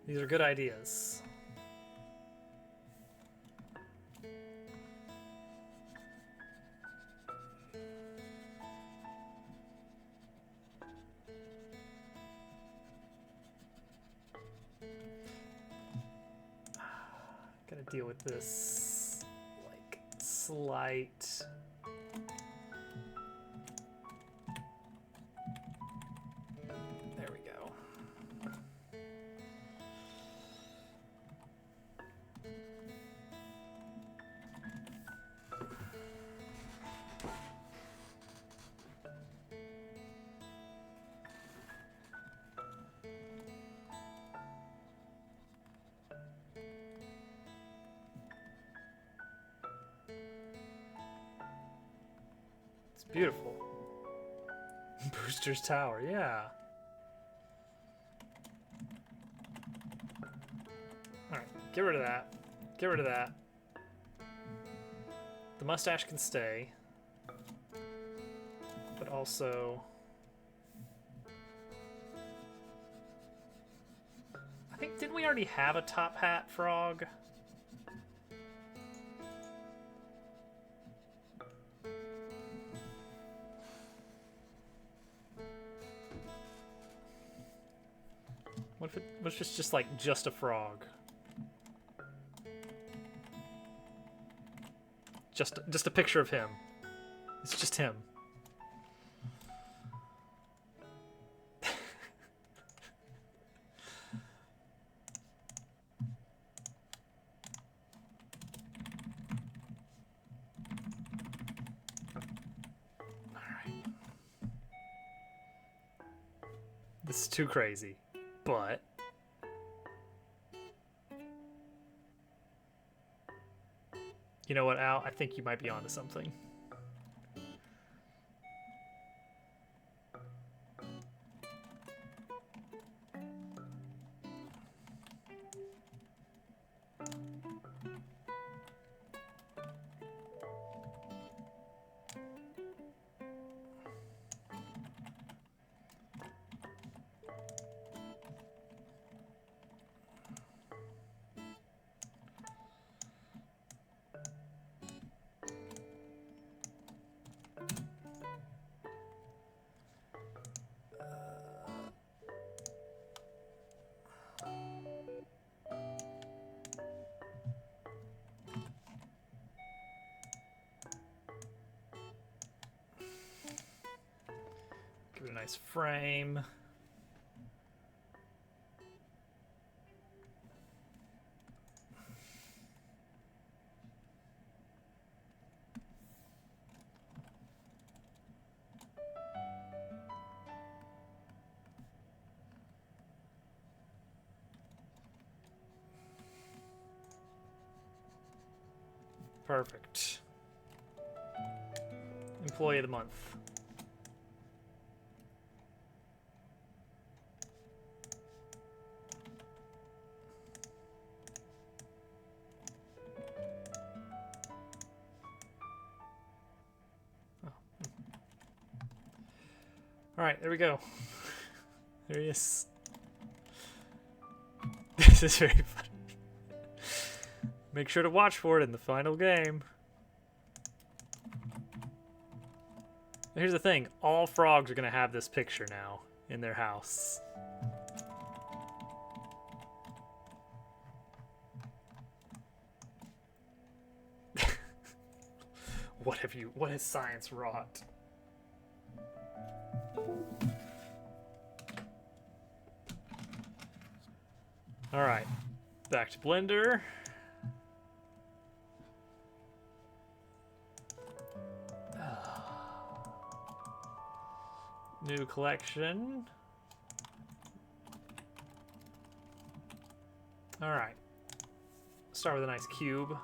S1: These are good ideas. deal with this, like, slight... There we go. It's beautiful. Brewster's Tower, yeah. Alright, get rid of that. Get rid of that. The mustache can stay. But also... I think, didn't we already have a top hat frog? What if it was just like just a frog? Just a picture of him. It's just him. Alright. This is too crazy. But you know what, Al? I think you might be onto something. Give it a nice frame. Perfect. Employee of the month. Alright, there we go. There he is. This is very funny. Make sure to watch for it in the final game. Here's the thing. All frogs are going to have this picture now in their house. What has science wrought? All right, back to Blender. New collection. All right, start with a nice cube.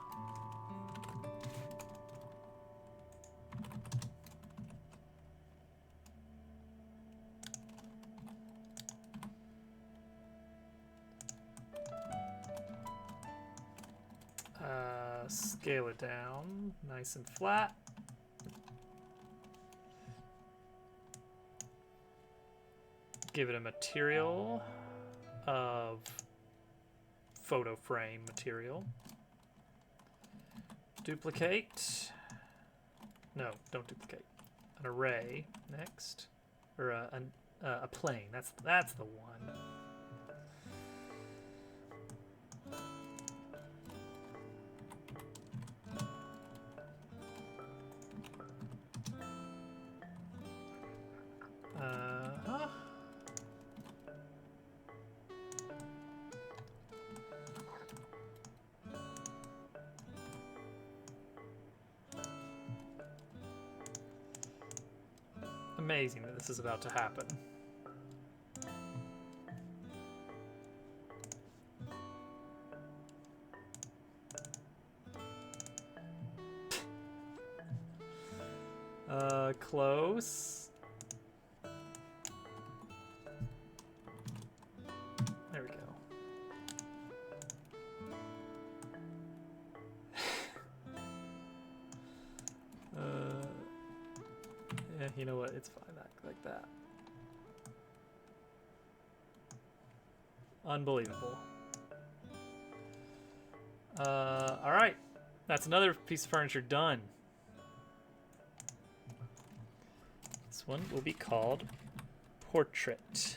S1: Scale it down, nice and flat. Give it a material of photo frame material. Duplicate. No, don't duplicate. An array next, or a plane. That's the one. Amazing that this is about to happen. Close. There we go. Yeah, you know what? It's fine like that. Unbelievable. All right. That's another piece of furniture done. This one will be called Portrait.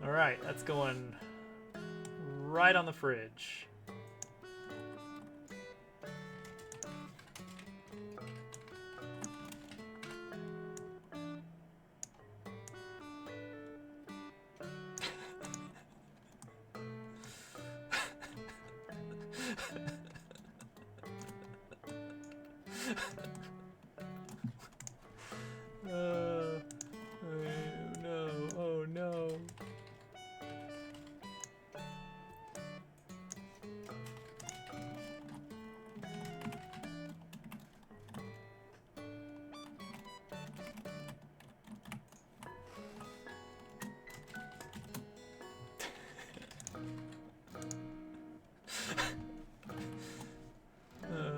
S1: All right, that's going right on the fridge. Oh no, oh no.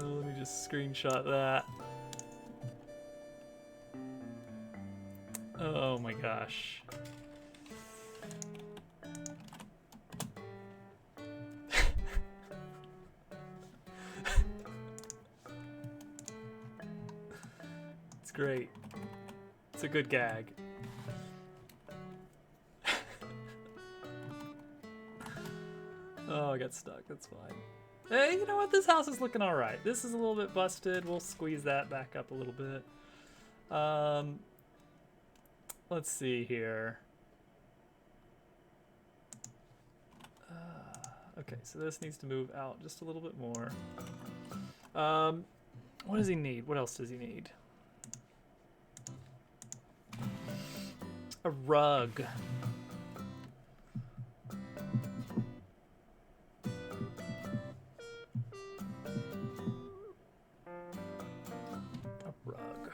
S1: Let me just screenshot that. Oh my gosh. It's great. It's a good gag. Oh, I got stuck. That's fine. Hey, you know what? This house is looking all right. This is a little bit busted. We'll squeeze that back up a little bit. Let's see here. Okay, so this needs to move out just a little bit more. What does he need? What else does he need? A rug. A rug.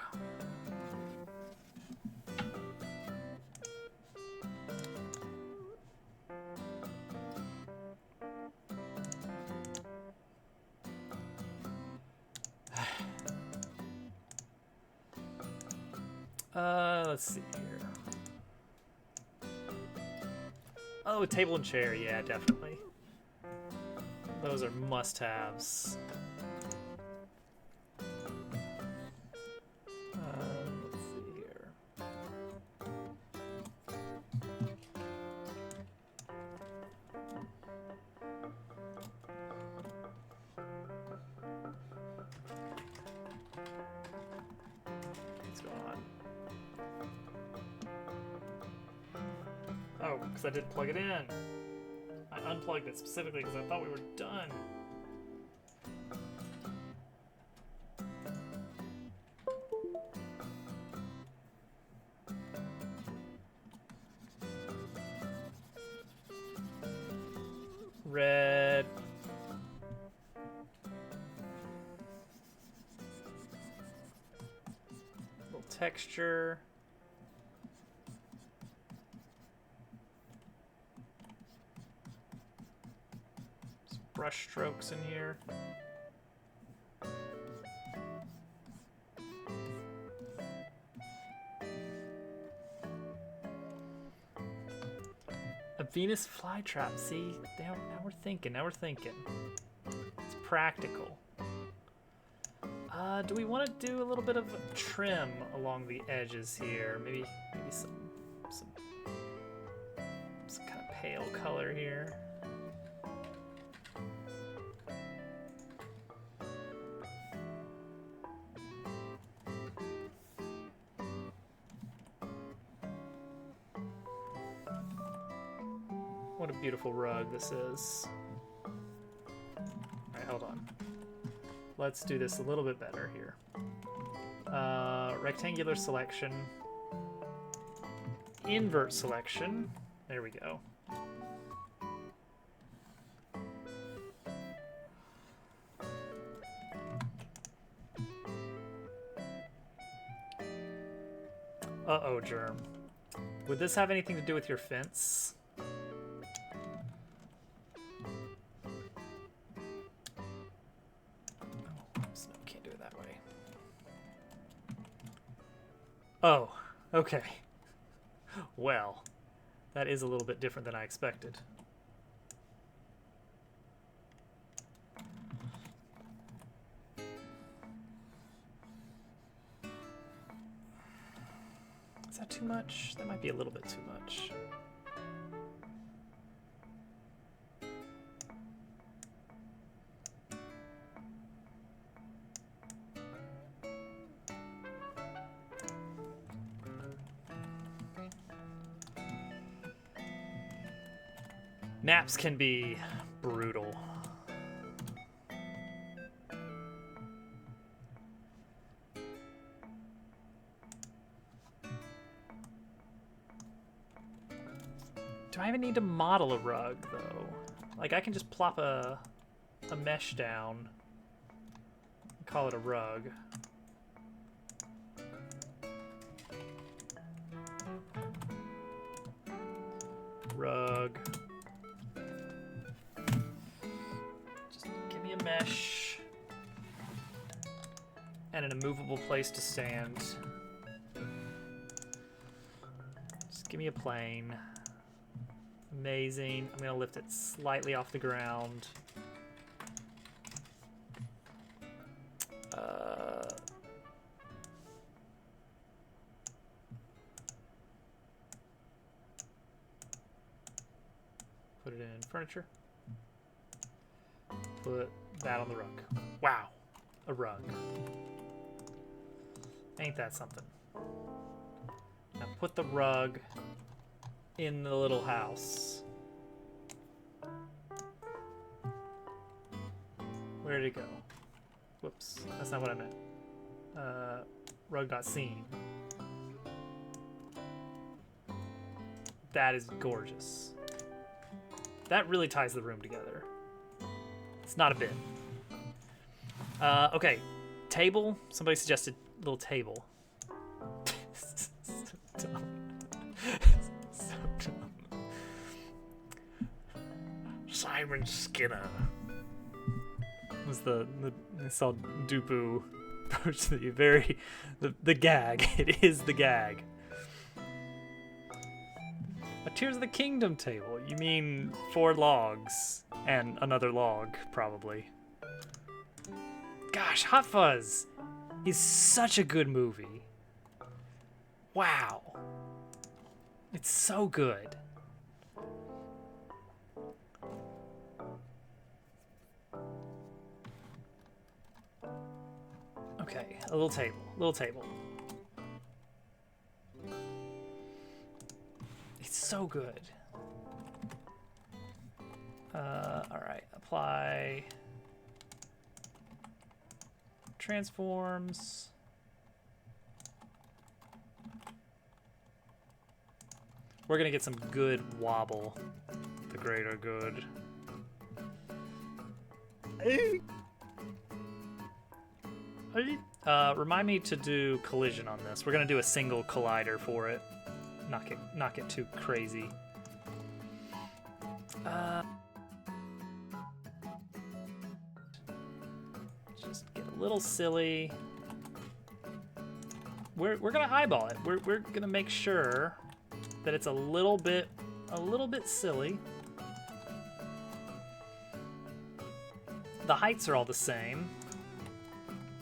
S1: Let's see here. Oh, a table and chair. Yeah, definitely. Those are must-haves. Let's see here. What's going on? Oh, because I didn't plug it in. I unplugged it specifically because I thought we were done. Red. Little texture. Brush strokes in here. A Venus flytrap. See, now we're thinking. Now we're thinking. It's practical. Do we want to do a little bit of trim along the edges here? Maybe some kind of pale color here. What a beautiful rug this is. Alright, hold on. Let's do this a little bit better here. Rectangular selection. Invert selection. There we go. Uh-oh, Germ. Would this have anything to do with your fence? Oh, so can't do it that way. Oh, okay. Well, that is a little bit different than I expected. Is that too much? That might be a little bit too much. Naps can be brutal. Do I even need to model a rug, though? Like, I can just plop a mesh down and call it a rug. Rug. Just give me a mesh. And an immovable place to stand. Just give me a plane. Amazing. I'm gonna lift it slightly off the ground. Put it in furniture. Put that on the rug. Wow, a rug. Ain't that something? Now put the rug in the little house. Where did it go? Whoops, that's not what I meant. Rug.scene. That is gorgeous. That really ties the room together. It's not a bit. Okay, table. Somebody suggested little table. So dumb. So dumb. Simon Skinner was the I saw Dupu post the gag. It is the gag. A Tears of the Kingdom table. You mean 4 logs and another log, probably. Gosh, Hot Fuzz is such a good movie. Wow. It's so good. Okay, a little table, little table. It's so good. All right, apply transforms. We're gonna get some good wobble. The greater good. Remind me to do collision on this. We're gonna do a single collider for it. Not get too crazy. Just get a little silly. We're gonna eyeball it. We're gonna make sure that it's a little bit silly. The heights are all the same,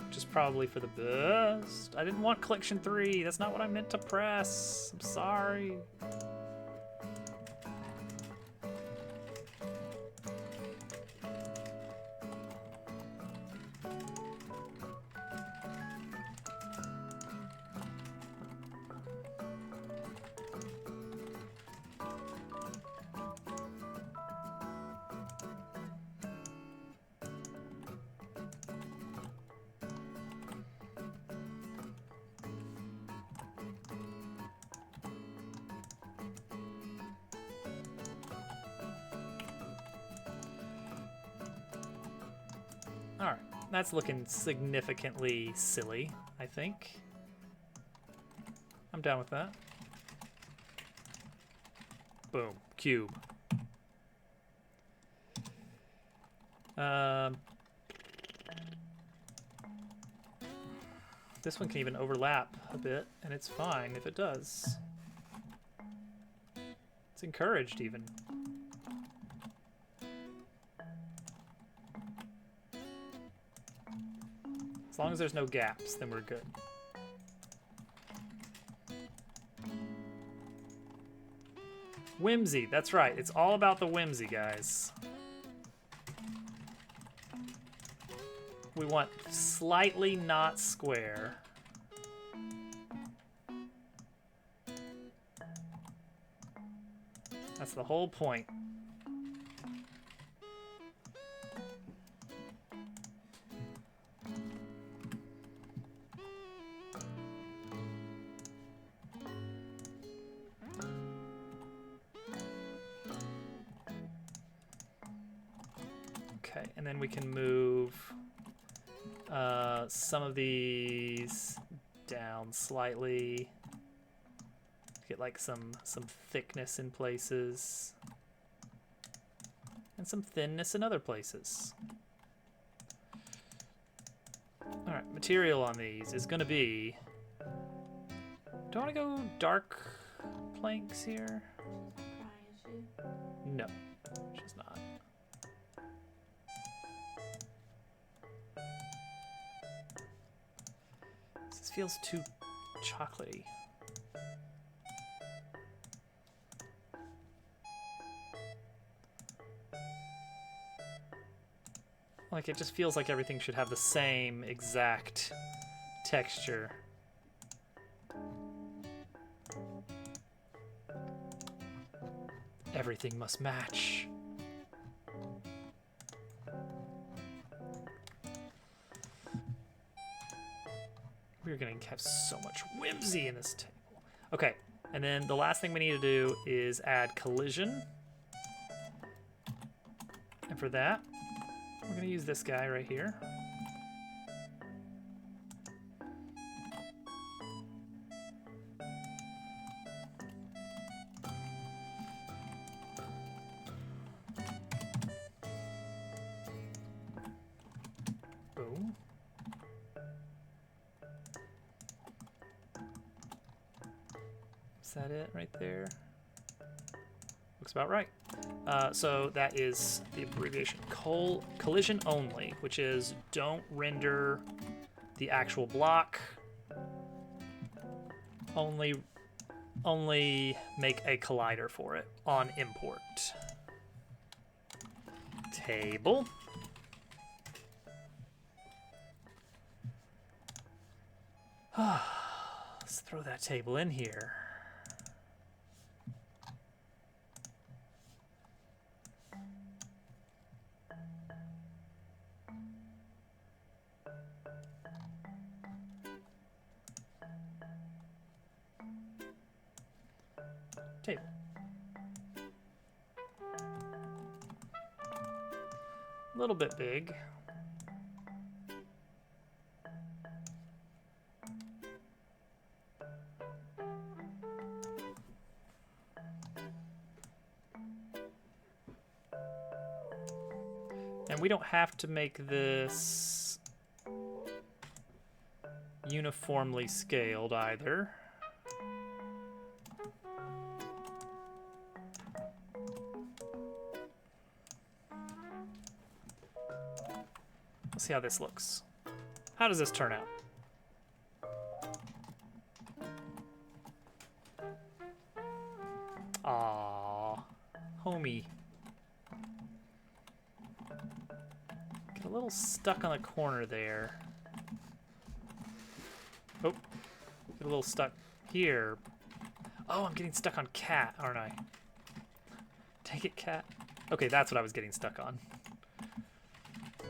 S1: which is probably for the best. I didn't want collection 3. That's not what I meant to press. I'm sorry. That's looking significantly silly, I think. I'm down with that. Boom. Cube. This one can even overlap a bit, and it's fine if it does. It's encouraged, even. As long as there's no gaps, then we're good. Whimsy, that's right. It's all about the whimsy, guys. We want slightly not square. That's the whole point. Okay, and then we can move some of these down slightly. Get like some thickness in places and some thinness in other places. All right, material on these is gonna be, do I want to go dark planks here? No, she's not. This feels too chocolatey. Like, it just feels like everything should have the same exact texture. Everything must match. We're gonna have so much whimsy in this table. Okay, and then the last thing we need to do is add collision. And for that, we're gonna use this guy right here. Boom. Is that it right there? Looks about right. So that is the abbreviation collision only, which is don't render the actual block. Only make a collider for it on import. Table. Let's throw that table in here. Table. A little bit big. And we don't have to make this uniformly scaled either. Let's see how this looks. How does this turn out? Aww, homie. Get a little stuck on the corner there. Oh, get a little stuck here. Oh, I'm getting stuck on cat, aren't I? Take it, cat. Okay, that's what I was getting stuck on.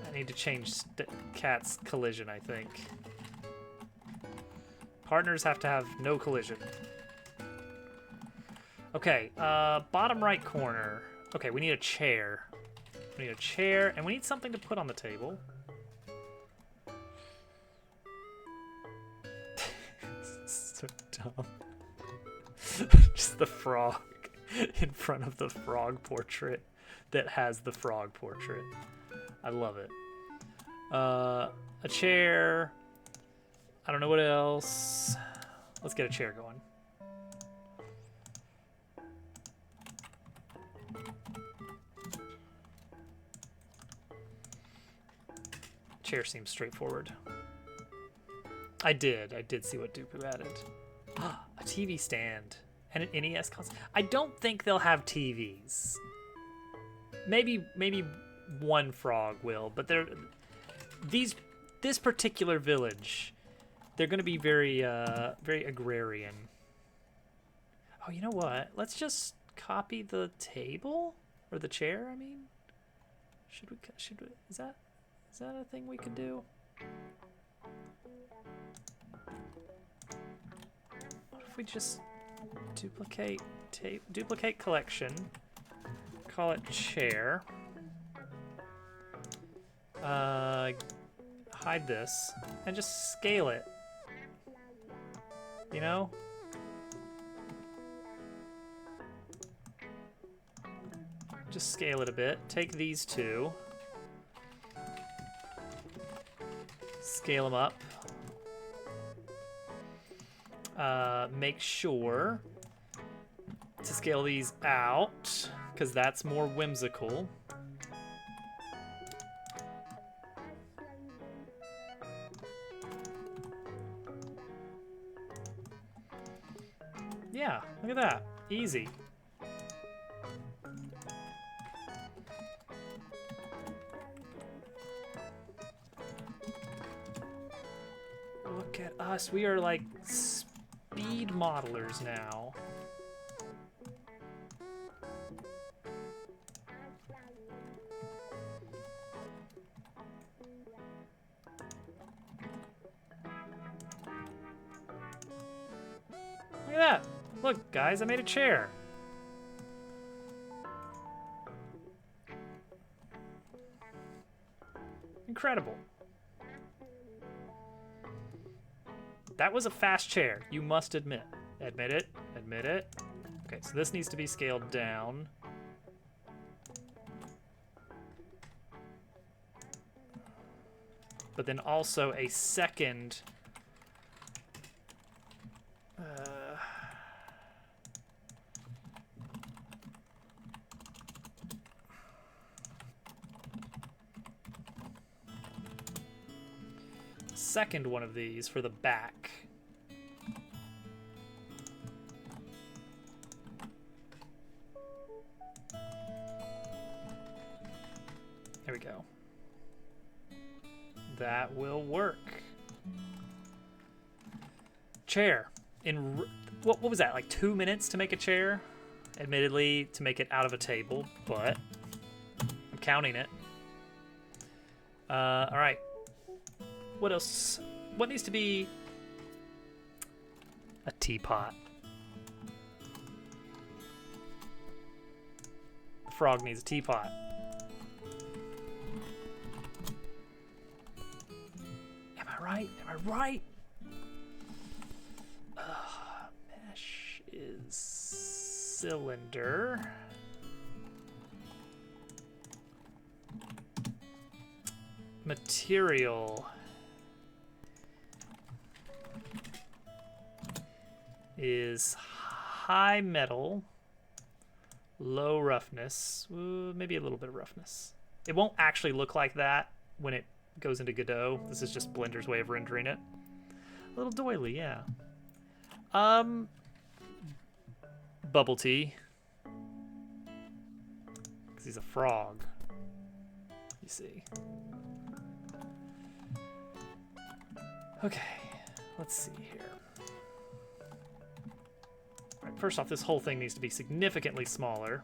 S1: I need to change cat's collision, I think. Partners have to have no collision. Okay, bottom right corner. Okay, we need a chair. We need a chair, and we need something to put on the table. So dumb. Just the frog in front of the frog portrait that has the frog portrait. I love it. A chair. I don't know what else. Let's get a chair going. Chair seems straightforward. I did see what Dupu added. A TV stand and an NES console. I don't think they'll have TVs. Maybe one frog will, but this particular village, they're going to be very very agrarian. Oh, you know what? Let's just copy the table or the chair. I mean, should we? Is that a thing we could do? What if we just duplicate collection, call it chair, hide this, and just scale it, you know? Just scale it a bit. Take these two, scale them up. Make sure to scale these out, because that's more whimsical. Yeah, look at that. Easy. Look at us. We are like speed modelers now. Look at that. Look, guys, I made a chair. Incredible. That was a fast chair, you must admit. Admit it, admit it. Okay, so this needs to be scaled down. But then also a second... second one of these for the back. There we go. That will work. Chair. What was that, like 2 minutes to make a chair? Admittedly, to make it out of a table, but I'm counting it. All right. What else? What needs to be a teapot? The frog needs a teapot. Am I right? Am I right? Mesh is cylinder. Material is high metal, low roughness, maybe a little bit of roughness. It won't actually look like that when it goes into Godot. This is just Blender's way of rendering it. A little doily, yeah. Bubble tea. Because he's a frog. You see. Okay, let's see here. All right, first off, this whole thing needs to be significantly smaller.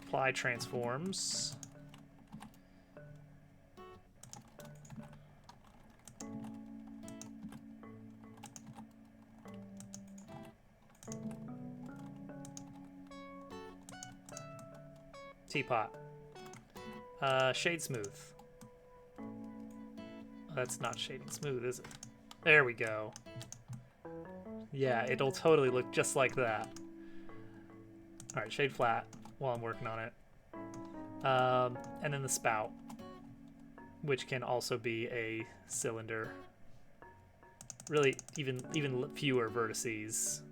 S1: Apply transforms. Teapot. Shade smooth. That's not shading smooth, is it? There we go. Yeah, it'll totally look just like that. All right, shade flat while I'm working on it. And then the spout, which can also be a cylinder. Really, even fewer vertices.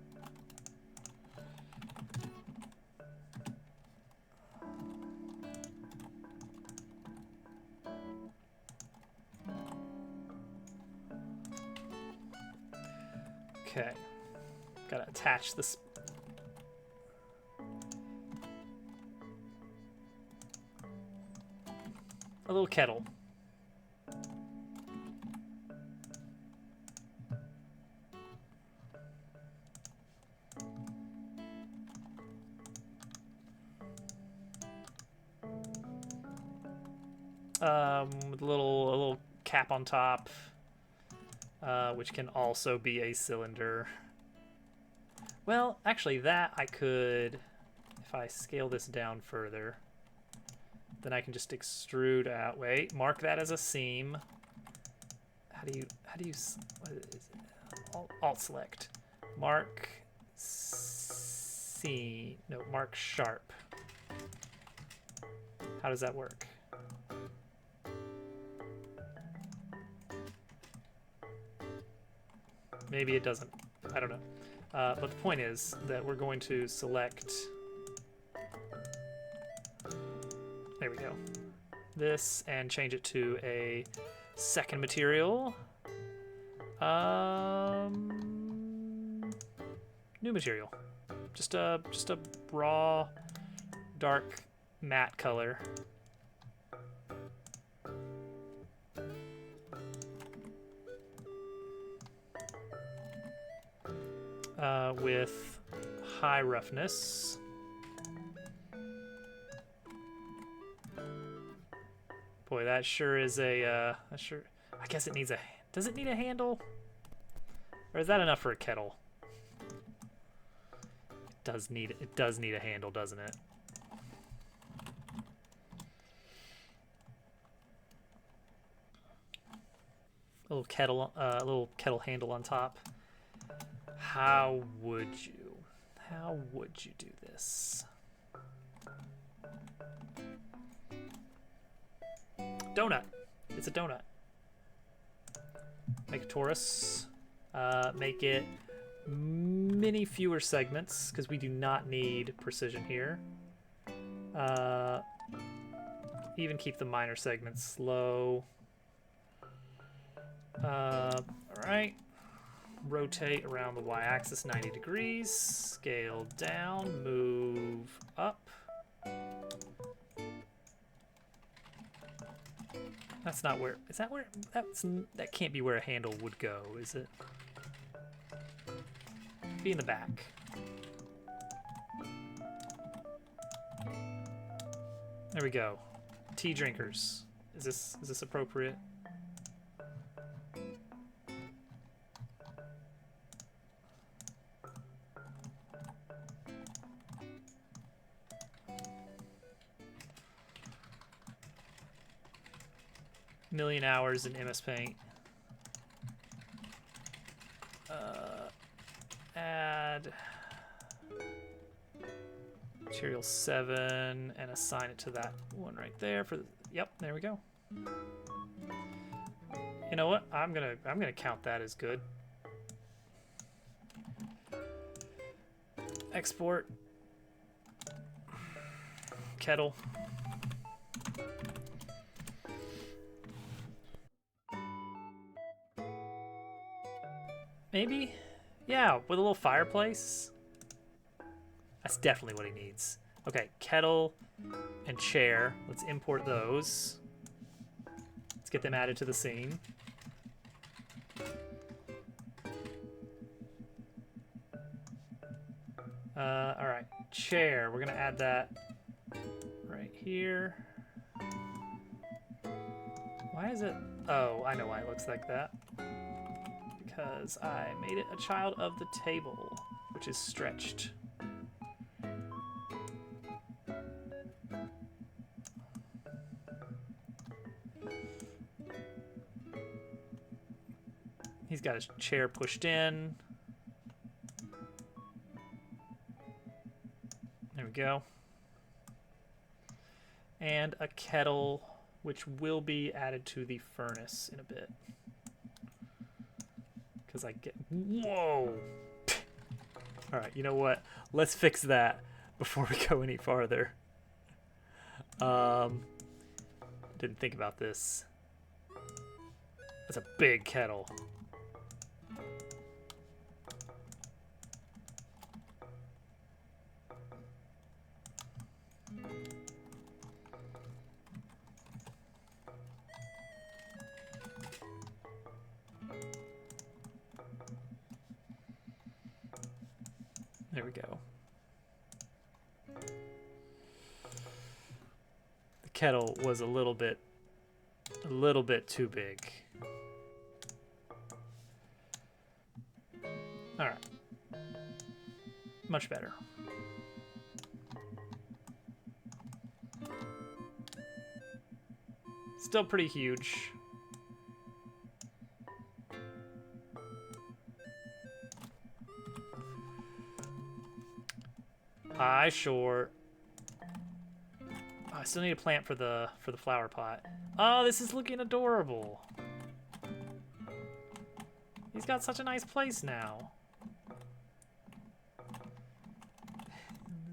S1: Okay, gotta attach this. A little kettle. With a little cap on top, which can also be a cylinder. Well, actually, that I could, if I scale this down further, then I can just extrude out. Wait, mark that as a seam. How do you? What is it? Alt select. Mark seam. No, mark sharp. How does that work? Maybe it doesn't. I don't know. But the point is that we're going to select. There we go. This and change it to a second material. New material. Just a raw, dark, matte color. With high roughness. Boy, that sure is a, I guess it needs a, does it need a handle? Or is that enough for a kettle? It does need a handle, doesn't it? A little kettle handle on top. How would you do this? Donut. It's a donut. Make a torus. Make it many fewer segments because we do not need precision here. Even keep the minor segments low. All right. Rotate around the y-axis 90 degrees. Scale down. Move up. That's not where. Is that where? That can't be where a handle would go, is it? Be in the back. There we go. Tea drinkers. Is this appropriate? Million hours in MS Paint. Add material 7 and assign it to that one right there for the, yep, there we go. You know what? I'm gonna count that as good. Export. Kettle. Maybe? Yeah, with a little fireplace. That's definitely what he needs. Okay, kettle and chair. Let's import those. Let's get them added to the scene. All right, chair. We're gonna add that right here. Why is it? Oh, I know why it looks like that. Because I made it a child of the table, which is stretched. He's got his chair pushed in. There we go. And a kettle, which will be added to the furnace in a bit. Because I get... Whoa! Alright, you know what? Let's fix that before we go any farther. Didn't think about this. That's a big kettle. There we go. The kettle was a little bit too big. All right. Much better. Still pretty huge. Pie short. Oh, I still need a plant for the flower pot. Oh, this is looking adorable. He's got such a nice place now.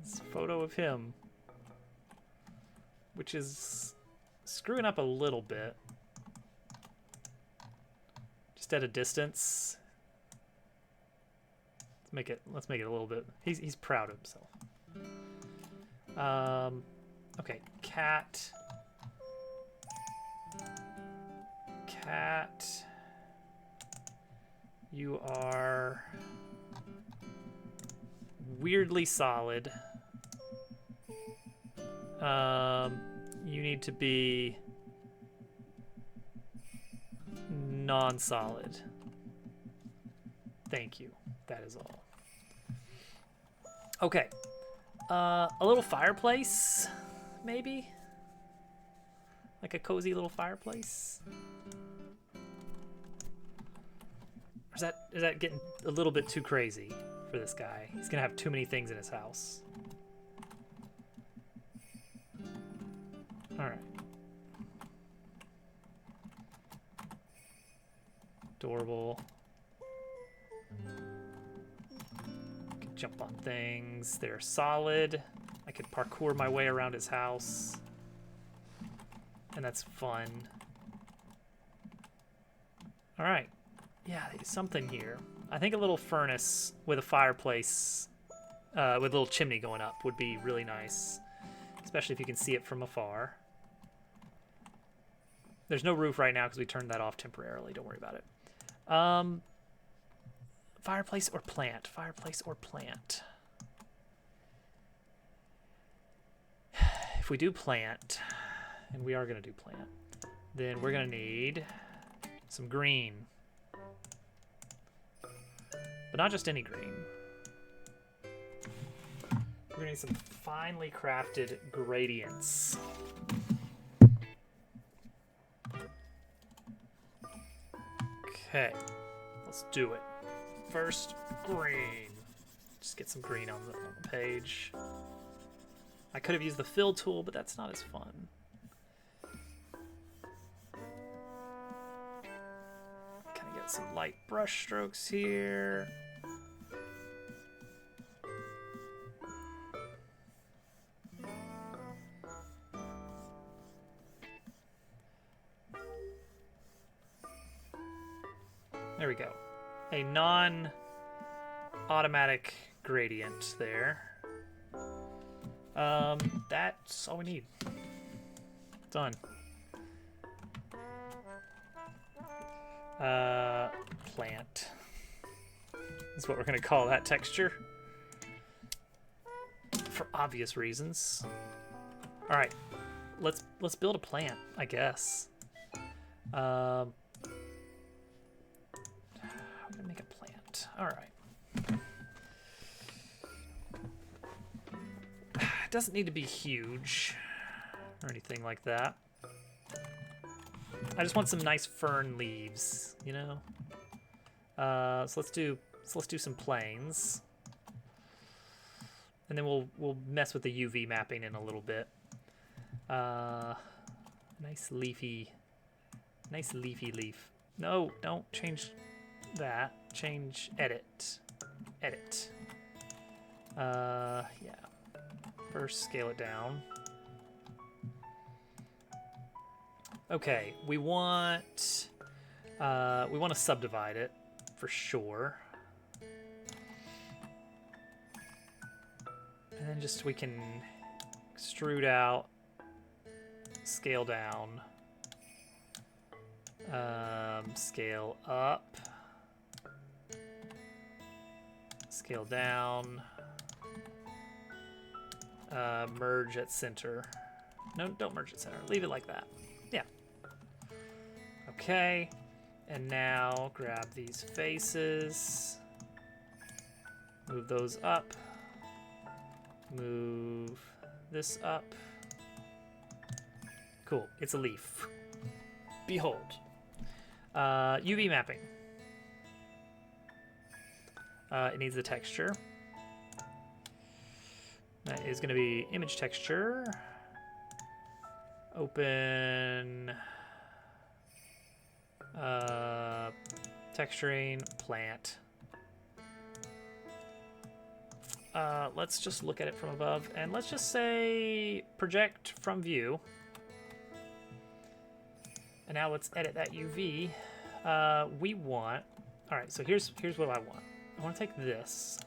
S1: This photo of him, which is screwing up a little bit. Just at a distance. Let's make it a little bit. He's proud of himself. Okay, cat. Cat. You are weirdly solid. You need to be non-solid. Thank you. That is all. Okay. A little fireplace, maybe? Like a cozy little fireplace? Or is that getting a little bit too crazy for this guy? He's gonna have too many things in his house. Alright. Adorable. Can jump on things. They're solid. I could parkour my way around his house. And that's fun. Alright. Yeah, there's something here. I think a little furnace with a fireplace, with a little chimney going up would be really nice. Especially if you can see it from afar. There's no roof right now because we turned that off temporarily. Don't worry about it. Fireplace or plant? Fireplace or plant? If we do plant, and we are going to do plant, then we're going to need some green. But not just any green. We're going to need some finely crafted gradients. Okay, let's do it. First, green. Just get some green on the page. I could have used the fill tool, but that's not as fun. Kind of get some light brush strokes here. There we go. A non-automatic gradient there. That's all we need. Done. Plant is what we're gonna call that texture. For obvious reasons. All right, let's build a plant, I guess. How do I make a plant? All right. It doesn't need to be huge or anything like that. I just want some nice fern leaves, you know? So let's do some planes, and then we'll mess with the UV mapping in a little bit. Nice leafy leaf. No, don't change that. Change edit. Yeah. First, scale it down. Okay, we want to subdivide it for sure. And then we can extrude out, scale down, scale up, scale down, merge at center. No, don't merge at center. Leave it like that. Yeah. Okay. And now grab these faces, move those up, move this up. Cool, it's a leaf. Behold. UV mapping. It needs the texture. That is going to be image texture. Open. Texturing, plant. Let's just look at it from above, and let's just say project from view. And now let's edit that UV. We want, all right, so here's what I want. I want to take this,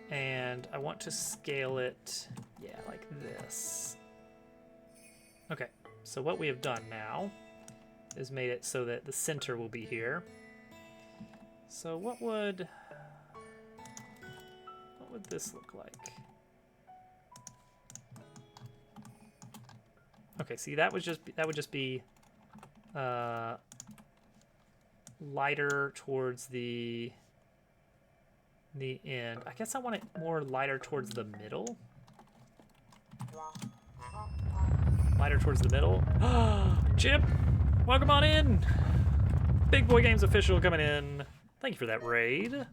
S1: and I want to scale it, yeah, like this. Okay, so what we have done now is made it so that the center will be here. So what would this look like? Okay, see, that would just be lighter towards the end. I guess I want it more lighter towards the middle. Lighter towards the middle. Chip, welcome on in. Big Boy Games official coming in. Thank you for that raid.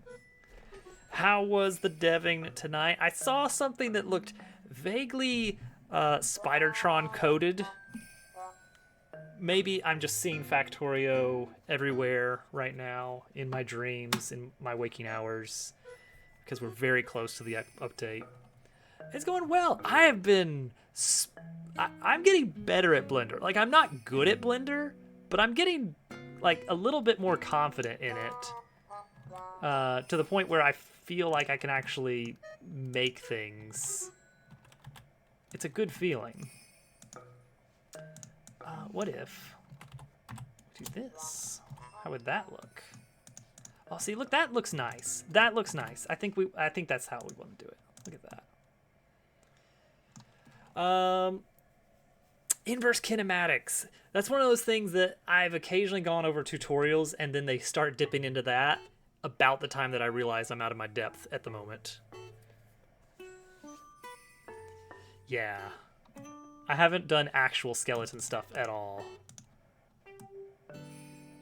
S1: How was the deving tonight? I saw something that looked vaguely Spidertron coded. Maybe I'm just seeing Factorio everywhere right now in my dreams, in my waking hours, because we're very close to the update. It's going well. I have been... I'm getting better at Blender. Like, I'm not good at Blender, but I'm getting, like, a little bit more confident in it. To the point where I feel like I can actually make things. It's a good feeling. What if we do this? How would that look? Oh, see, look, that looks nice. That looks nice. I think that's how we want to do it. Look at that. Inverse kinematics. That's one of those things that I've occasionally gone over tutorials and then they start dipping into that about the time that I realize I'm out of my depth at the moment. Yeah. I haven't done actual skeleton stuff at all.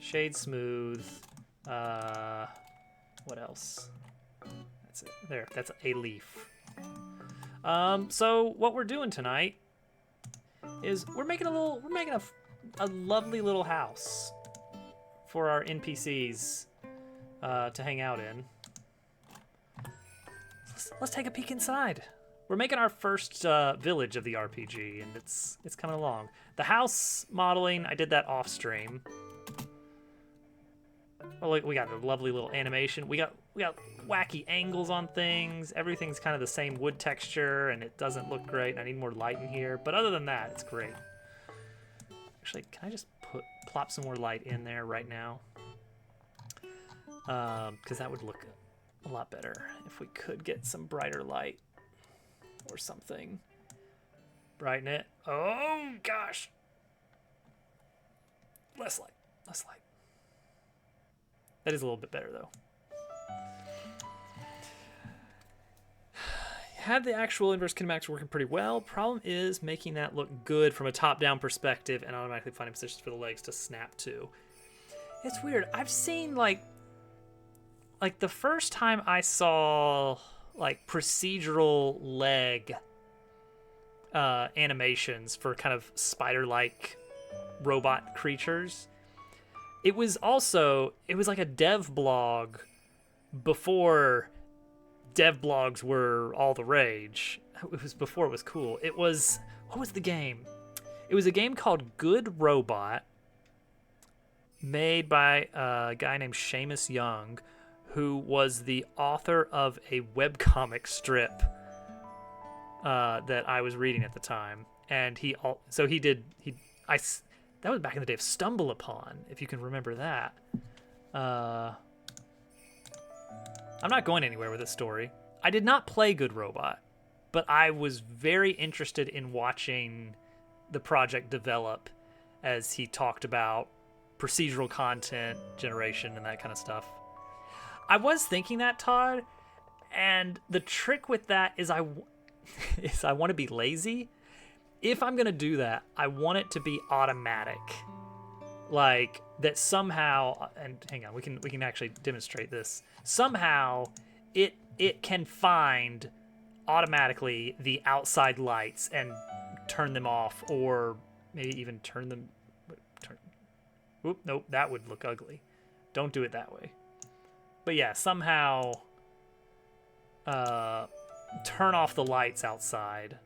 S1: Shade smooth. What else? That's it. There, that's a leaf. So what we're doing tonight is we're making a lovely little house for our NPCs to hang out in. Let's take a peek inside. We're making our first village of the RPG, and it's coming along. The house modeling, I did that off stream. Well, we got the lovely little animation. We got wacky angles on things. Everything's kind of the same wood texture, and it doesn't look great. I need more light in here, but other than that, it's great. Actually, can I just plop some more light in there right now? Because that would look a lot better if we could get some brighter light or something. Brighten it. Oh gosh. Less light. Less light. That is a little bit better though. Had the actual inverse kinematics working pretty well. Problem is making that look good from a top-down perspective and automatically finding positions for the legs to snap to. It's weird. I've seen like the first time I saw like procedural leg animations for kind of spider-like robot creatures. It was like a dev blog before dev blogs were all the rage. It was before it was cool. It was, what was the game? It was a game called Good Robot, made by a guy named Seamus Young, who was the author of a webcomic strip that I was reading at the time. And that was back in the day of Stumble Upon, if you can remember that. I'm not going anywhere with this story. I did not play Good Robot, but I was very interested in watching the project develop as he talked about procedural content generation and that kind of stuff. I was thinking that, Todd, and the trick with that is I want to be lazy. If I'm going to do that, I want it to be automatic. Like that somehow, and hang on, we can actually demonstrate this. Somehow it can find automatically the outside lights and turn them off, or maybe even turn them. Oop, nope, that would look ugly. Don't do it that way. But yeah, somehow turn off the lights outside.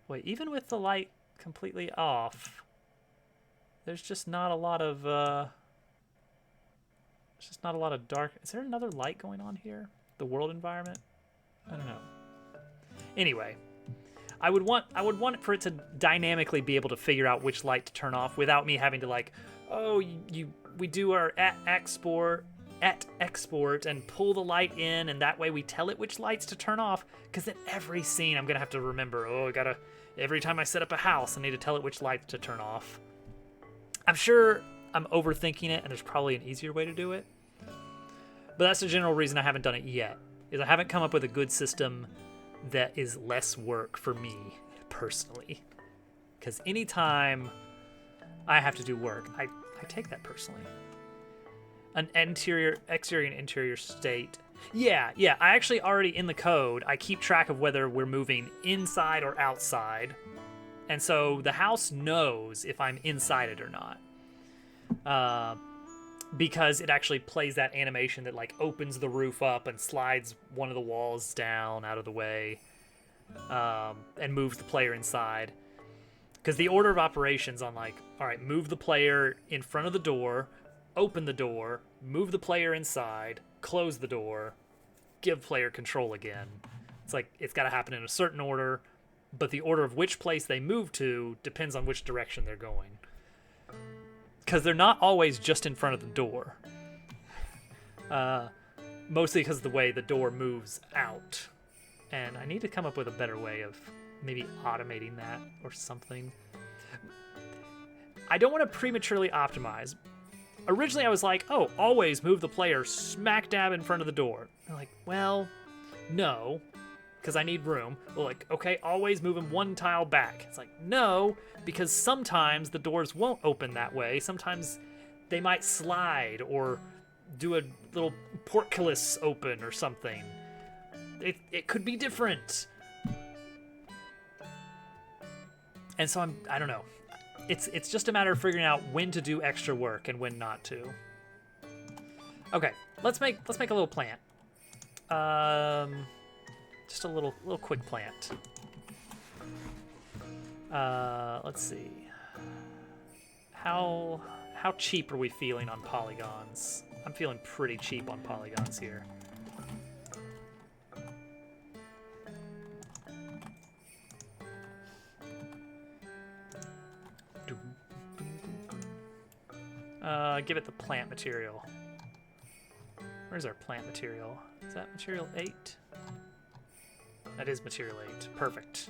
S1: Wait, even with the light completely off, there's just not a lot of dark. Is there another light going on here? The world environment? I don't know. Anyway, I would want for it to dynamically be able to figure out which light to turn off without me having to like, oh, we do our export and pull the light in, and that way we tell it which lights to turn off, because in every scene I'm gonna have to remember, every time I set up a house I need to tell it which lights to turn off. I'm sure I'm overthinking it and there's probably an easier way to do it, but that's the general reason I haven't done it yet, is I haven't come up with a good system that is less work for me personally, because anytime I have to do work, I take that personally. An exterior and interior state. Yeah, I actually already in the code, I keep track of whether we're moving inside or outside. And so the house knows if I'm inside it or not. Because it actually plays that animation that like opens the roof up and slides one of the walls down out of the way, and moves the player inside. Because the order of operations on like, all right, move the player in front of the door, open the door, move the player inside, close the door, give player control again. It's like, it's got to happen in a certain order, but the order of which place they move to depends on which direction they're going. Because they're not always just in front of the door. Mostly because of the way the door moves out. And I need to come up with a better way of maybe automating that or something. I don't want to prematurely optimize. Originally I was like, oh, always move the player smack dab in front of the door. I'm like, well, no, because I need room. Well, like, okay, always move him one tile back. It's like, no, because sometimes the doors won't open that way. Sometimes they might slide or do a little portcullis open or something. It could be different. And so I don't know. It's just a matter of figuring out when to do extra work and when not to. Okay, let's make a little plant. Just a little quick plant. Let's see. How cheap are we feeling on polygons? I'm feeling pretty cheap on polygons here. Give it the plant material. Where's our plant material? Is that material 8? That is material 8. Perfect.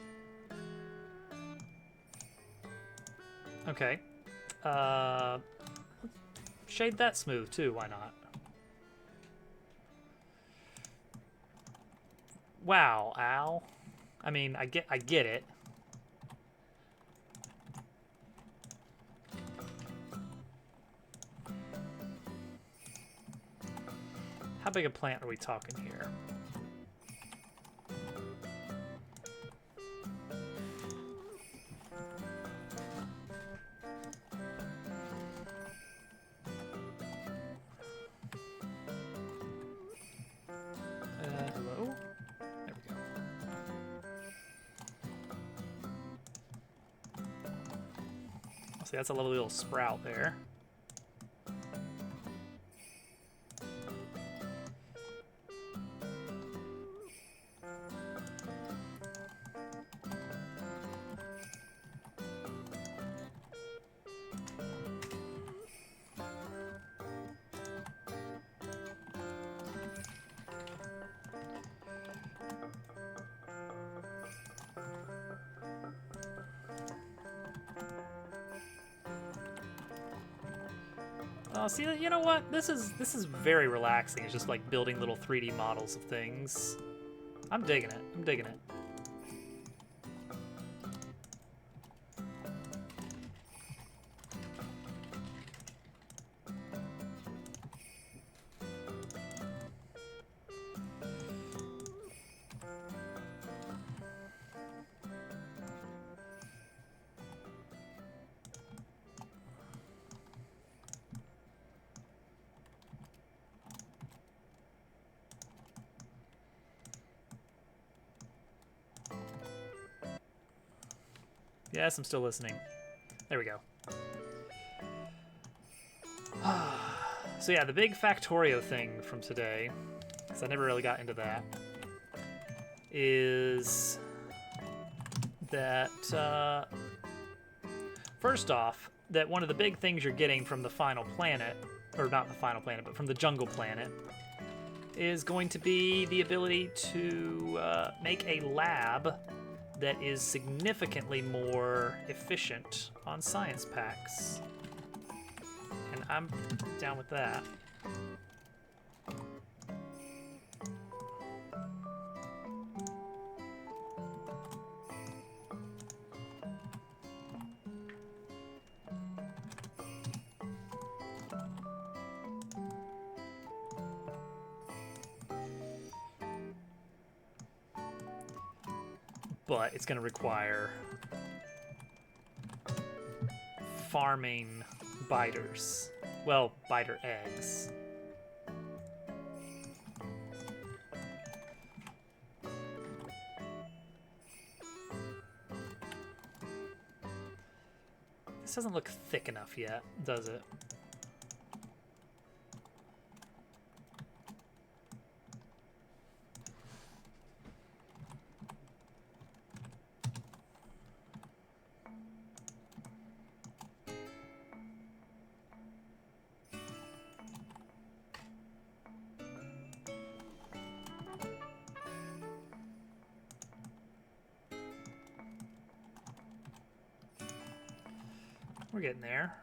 S1: Okay. Shade that smooth too, why not? Wow, Al. I mean, I get it. How big a plant are we talking here? Hello? There we go. See, that's a lovely little sprout there. Oh, see, you know what? This is very relaxing. It's just like building little 3D models of things. I'm digging it. I'm digging it. Yes, I'm still listening. There we go. So yeah, the big Factorio thing from today, because I never really got into that, is that, first off, that one of the big things you're getting from the final planet, or not the final planet, but from the jungle planet, is going to be the ability to make a lab that is significantly more efficient on science packs. And I'm down with that. But it's going to require farming biters. Well, biter eggs. This doesn't look thick enough yet, does it? We're getting there.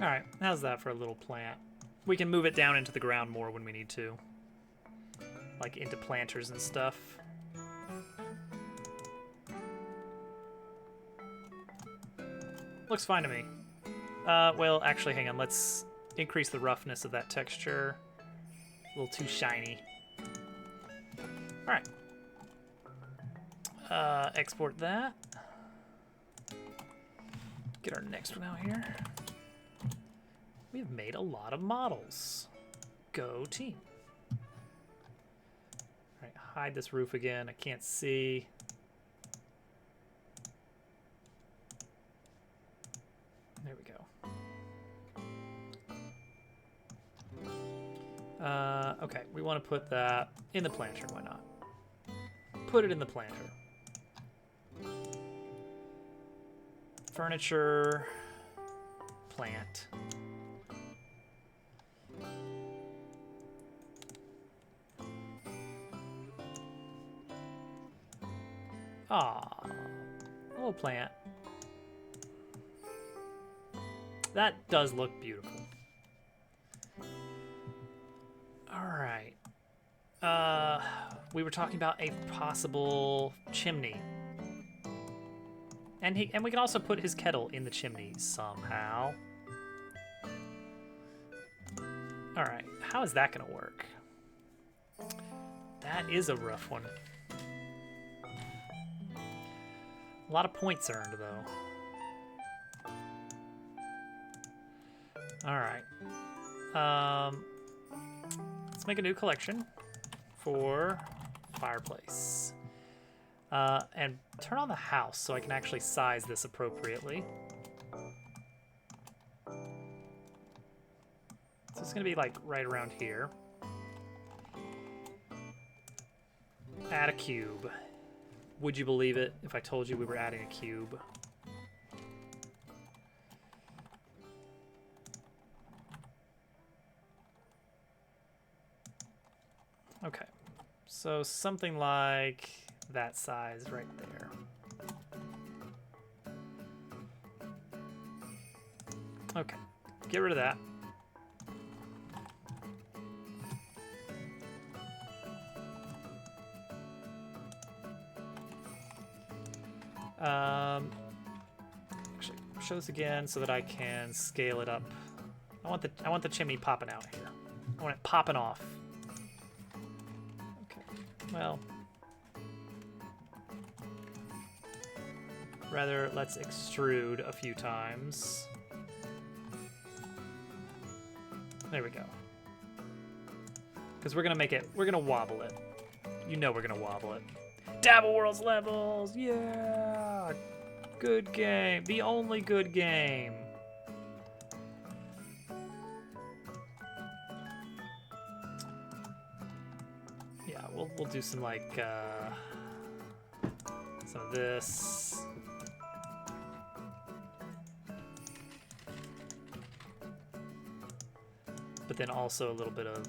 S1: All right, how's that for a little plant? We can move it down into the ground more when we need to. Like into planters and stuff. Looks fine to me. Well, actually, hang on. Let's increase the roughness of that texture. A little too shiny. All right. Export that. Get our next one out here. We have made a lot of models. Go team. All right, hide this roof again. I can't see. There we go. Okay, we want to put that in the planter. Why not? Put it in the planter. Furniture. Plant. Aw, a little plant. That does look beautiful. All right. We were talking about a possible chimney. And we can also put his kettle in the chimney somehow. All right, how is that gonna work? That is a rough one. A lot of points earned, though. All right. Let's make a new collection for fireplace. And turn on the house so I can actually size this appropriately. So it's gonna be like right around here. Add a cube. Would you believe it if I told you we were adding a cube? Okay, so something like that size right there. Okay, get rid of that. Actually, show this again so that I can scale it up. I want the chimney popping out here. I want it popping off. Okay. Well, rather let's extrude a few times. There we go. Because we're gonna wobble it. You know we're gonna wobble it. Dabble Worlds levels, yeah! Good game, the only good game. Yeah, we'll do some like some of this. But then also a little bit of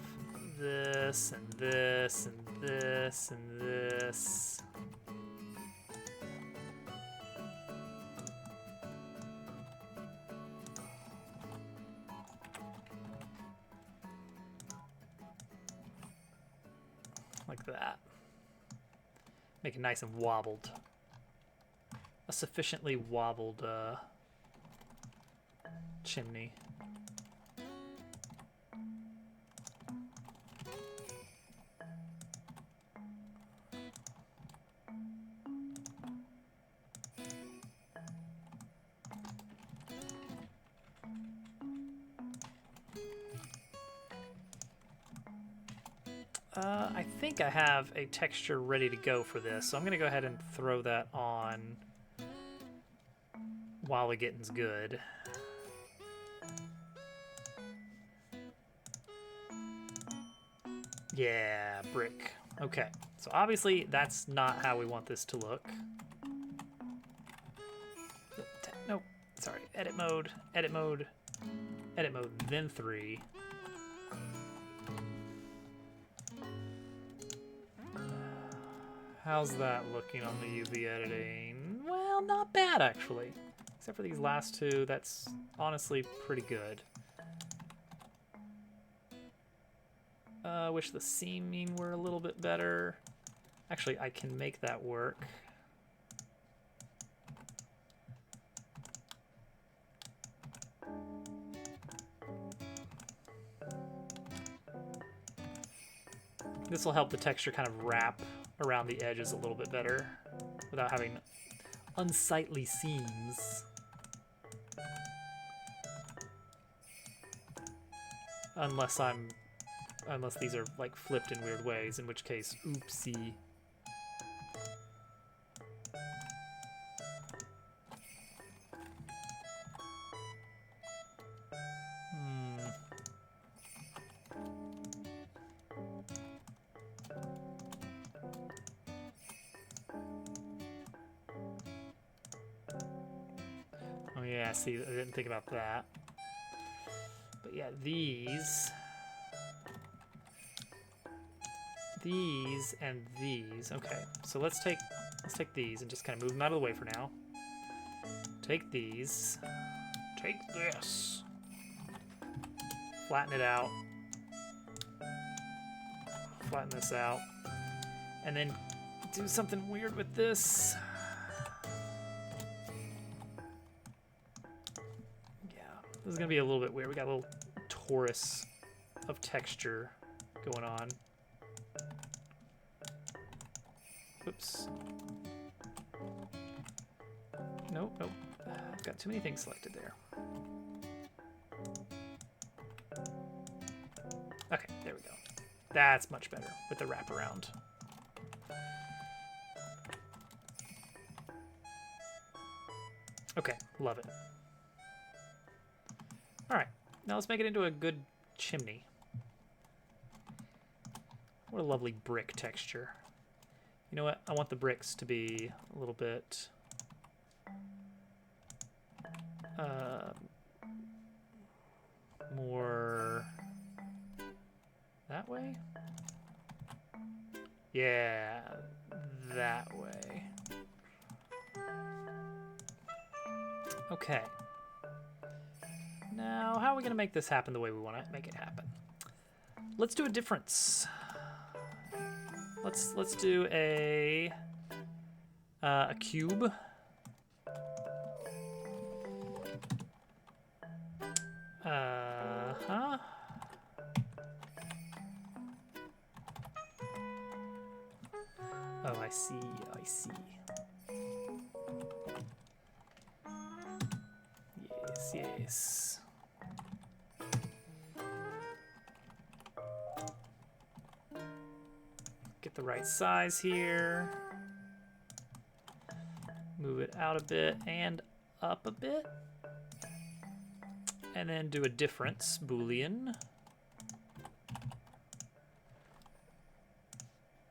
S1: this and this and this and this. Like that. Make it nice and wobbled. A sufficiently wobbled chimney. I think I have a texture ready to go for this, so I'm going to go ahead and throw that on while the getting's good. Yeah, brick. Okay, so obviously that's not how we want this to look. No, sorry, edit mode, edit mode, edit mode, then 3. How's that looking on the UV editing? Well, not bad actually. Except for these last two, that's honestly pretty good. Wish the seaming were a little bit better. Actually, I can make that work. This will help the texture kind of wrap around the edges a little bit better without having unsightly seams. Unless these are like flipped in weird ways, in which case, oopsie. Oh yeah, see, I didn't think about that. But yeah, these and these. Okay, so let's take Let's take these and just kind of move them out of the way for now. Take these. Take this. Flatten it out. Flatten this out. And then do something weird with this. Yeah, this is gonna be a little bit weird. We got a little torus of texture going on. Oops. Nope, nope. I've got too many things selected there. Okay, there we go. That's much better with the wraparound. Okay, love it. All right, now let's make it into a good chimney. What a lovely brick texture. You know what? I want the bricks to be a little bit more that way. Yeah, that way. Okay. Now, how are we going to make this happen the way we want to make it happen? Let's do a difference. Let's do a cube. Huh? Oh, I see. I see. Yes, yes. Get the right size here. Move it out a bit and up a bit. And then do a difference Boolean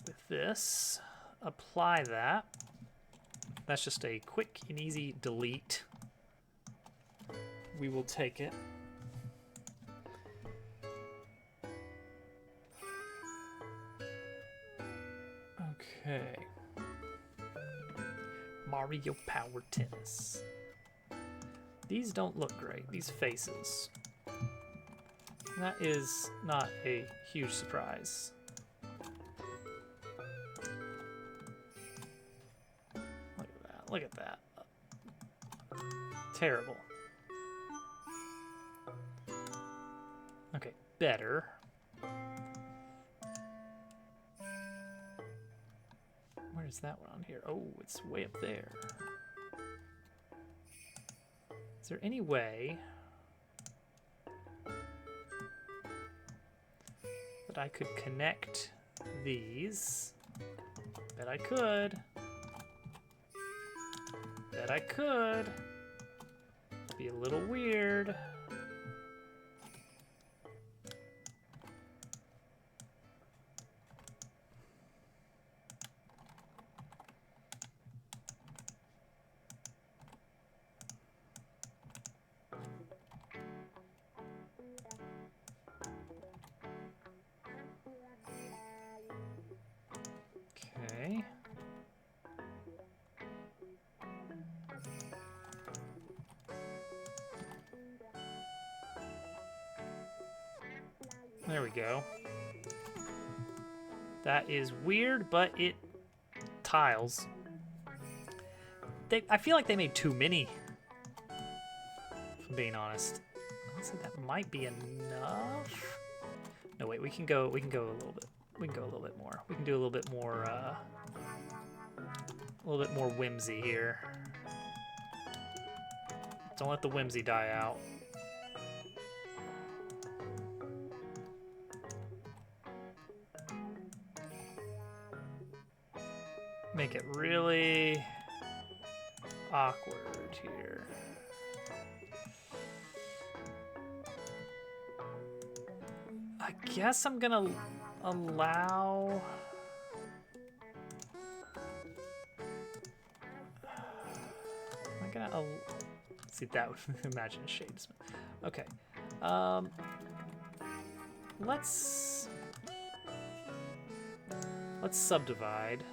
S1: with this. Apply that. That's just a quick and easy delete. We will take it. Okay. Mario Power Tennis. These don't look great, these faces. That is not a huge surprise. Look at that, look at that. Terrible. Okay, better. Where's that one on here? Oh, it's way up there. Is there any way that I could connect these? Bet I could. Bet I could. Be a little weird. Okay. There we go. That is weird, but it tiles. I feel like they made too many, if I'm being honest. Honestly, that might be enough. No, wait, we can go a little bit. We can go a little bit more. We can do a little bit more whimsy here. Don't let the whimsy die out. Make it really awkward here. I guess I'm gonna allow... Am I gonna see that would imagine a shades. Okay. Let's subdivide.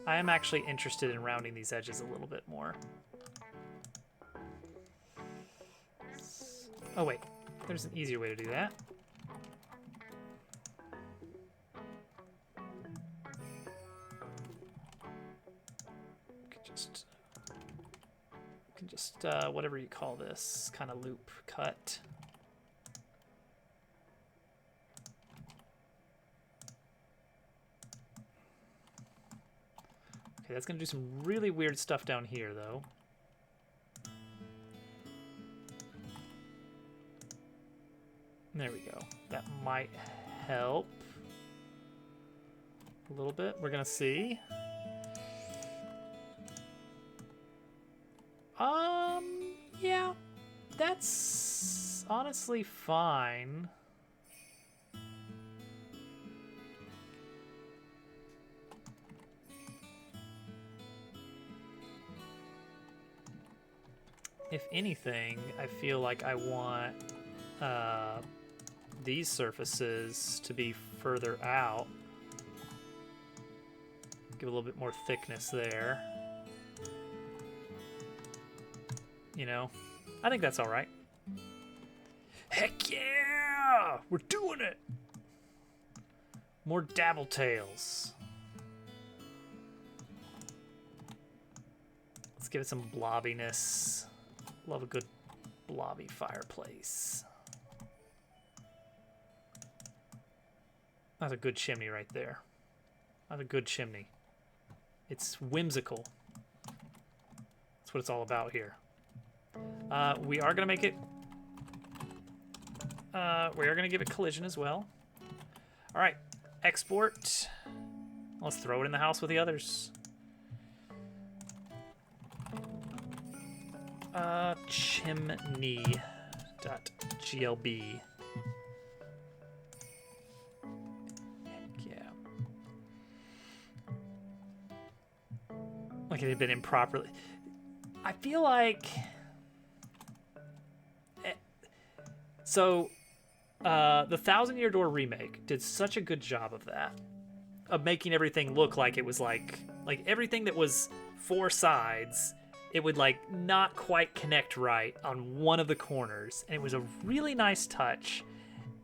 S1: I am actually interested in rounding these edges a little bit more. Oh wait, there's an easier way to do that. Just whatever you call this kind of loop cut. Okay, that's gonna do some really weird stuff down here though. There we go. That might help a little bit. We're gonna see. Yeah, that's honestly fine. If anything, I feel like I want these surfaces to be further out. Give a little bit more thickness there. You know, I think that's all right. Heck yeah! We're doing it! More dabble tails. Let's give it some blobbiness. Love a good blobby fireplace. That's a good chimney right there. That's a good chimney. It's whimsical. That's what it's all about here. We are gonna make it. We are gonna give it collision as well. All right, export. Let's throw it in the house with the others. Chimney.glb. Heck yeah. Like it had been improperly. I feel like. So, the 1,000 Year Door remake did such a good job of that, of making everything look like it was like everything that was 4 sides, it would like not quite connect right on one of the corners, and it was a really nice touch.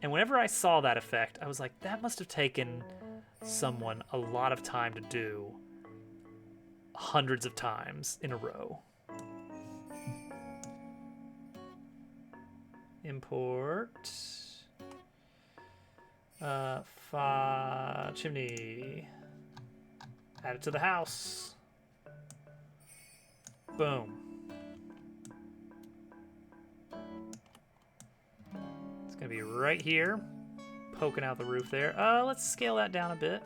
S1: And whenever I saw that effect, I was like, that must have taken someone a lot of time to do, hundreds of times in a row. Import chimney. Add it to the house. Boom. It's gonna be right here, poking out the roof there. Let's scale that down a bit.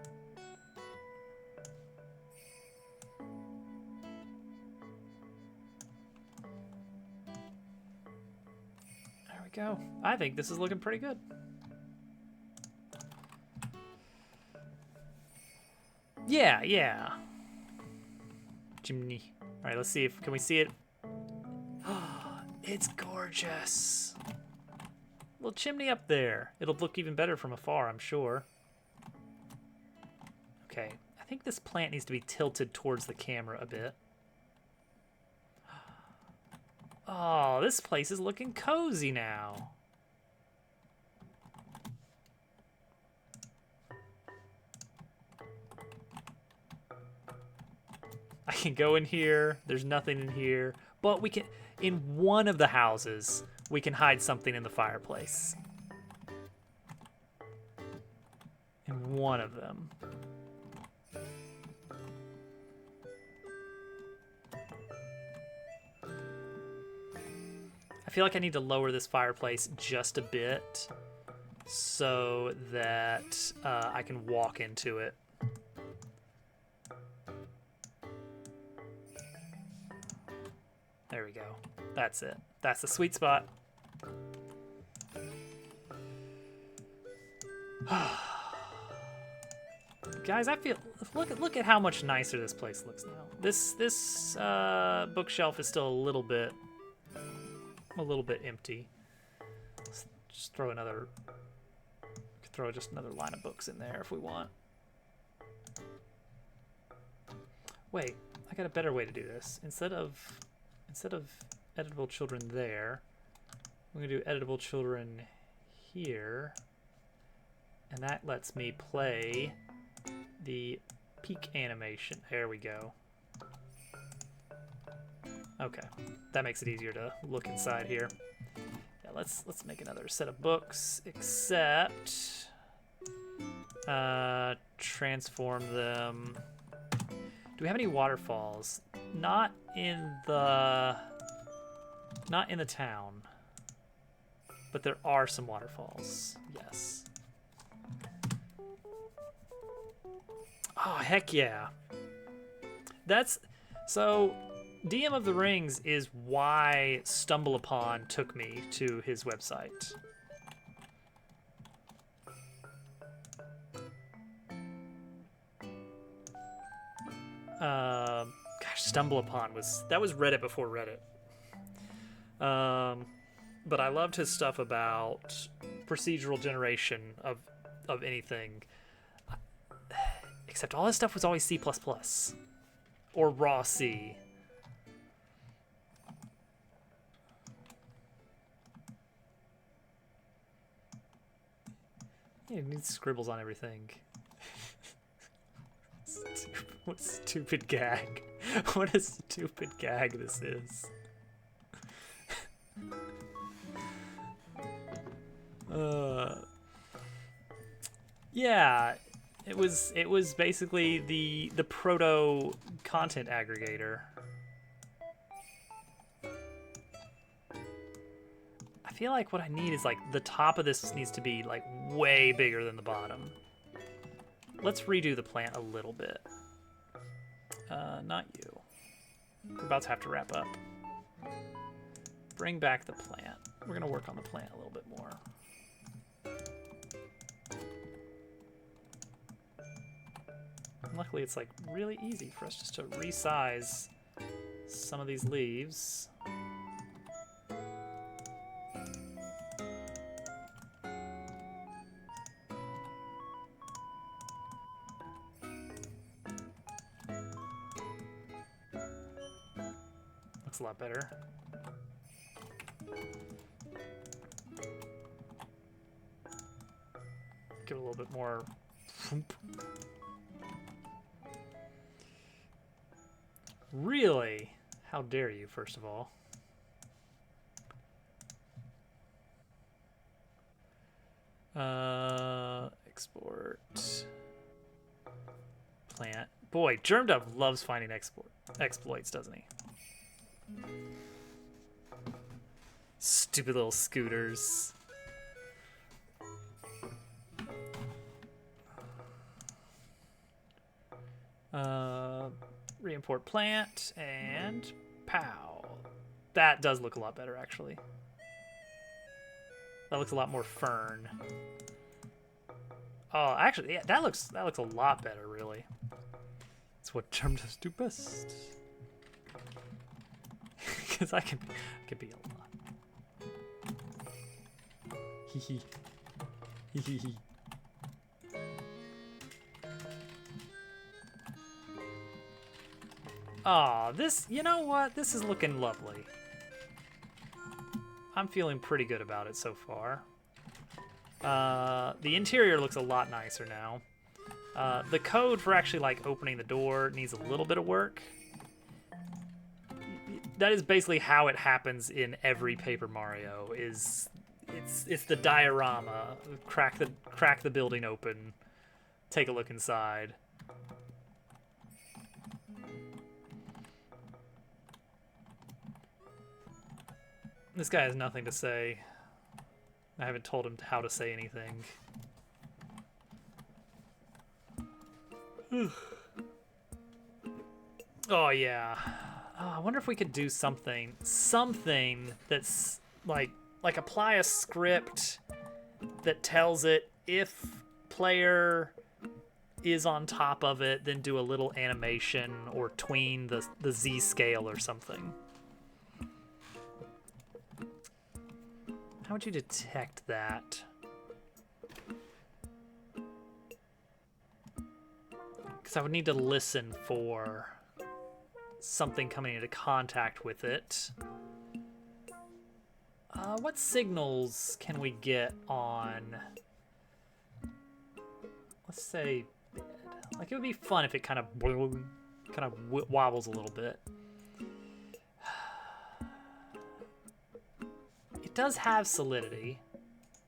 S1: Go. I think this is looking pretty good. Yeah. Chimney. All right, let's see if can we see it. It's gorgeous. Little chimney up there. It'll look even better from afar, I'm sure. Okay, I think this plant needs to be tilted towards the camera a bit. Oh, this place is looking cozy now. I can go in here. There's nothing in here. But we can, in one of the houses, we can hide something in the fireplace. In one of them. I feel like I need to lower this fireplace just a bit so that I can walk into it. There we go. That's it. That's the sweet spot. Guys, I feel look at how much nicer this place looks now. This bookshelf is still a little bit empty. Let's just throw just another line of books in there if we want. Wait, I got a better way to do this. Instead of editable children there, I'm gonna do editable children here, and that lets me play the peak animation. There we go. Okay, that makes it easier to look inside here. Yeah, let's make another set of books, except transform them. Do we have any waterfalls? Not in the town, but there are some waterfalls. Yes. Oh, heck yeah. That's so DM of the Rings is why Stumble Upon took me to his website. Gosh, Stumble Upon was Reddit before Reddit. But I loved his stuff about procedural generation of anything. Except all his stuff was always C++ or raw C. Yeah, it needs scribbles on everything. What stupid gag. What a stupid gag this is. Yeah, it was basically the proto content aggregator. I feel like what I need is like the top of this needs to be like way bigger than the bottom. Let's redo the plant a little bit. Not you. We're about to have to wrap up. Bring back the plant. We're gonna work on the plant a little bit more. And luckily it's like really easy for us just to resize some of these leaves. Looks a lot better. Give it a little bit more. Really? How dare you, first of all? Export. Plant. Boy, GermDub loves finding exploits, doesn't he? Stupid little scooters. Re-import plant and pow. That does look a lot better, actually. That looks a lot more fern. Oh, actually, yeah, that looks a lot better, really. It's what GermDubs do best. Because I can be a lot. Hee hee. Hee hee hee. Aw, this, you know what? This is looking lovely. I'm feeling pretty good about it so far. The interior looks a lot nicer now. The code for actually like opening the door needs a little bit of work. That is basically how it happens in every Paper Mario. It's the diorama. Crack the building open. Take a look inside. This guy has nothing to say. I haven't told him how to say anything. Oh yeah. Oh, I wonder if we could do something that's like apply a script that tells it if player is on top of it, then do a little animation or tween the Z scale or something. How would you detect that? Because I would need to listen for something coming into contact with it. What signals can we get on, let's say, bed? Like, it would be fun if it kind of wobbles a little bit. It does have solidity.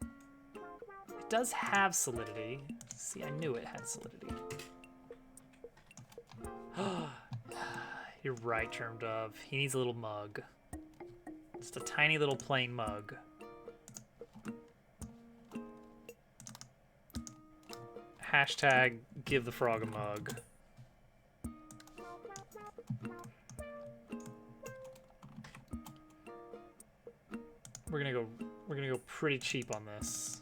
S1: It does have solidity. See, I knew it had solidity. You're right, Germ Dove. He needs a little mug. Just a tiny little plain mug. Hashtag give the frog a mug. We're gonna go pretty cheap on this.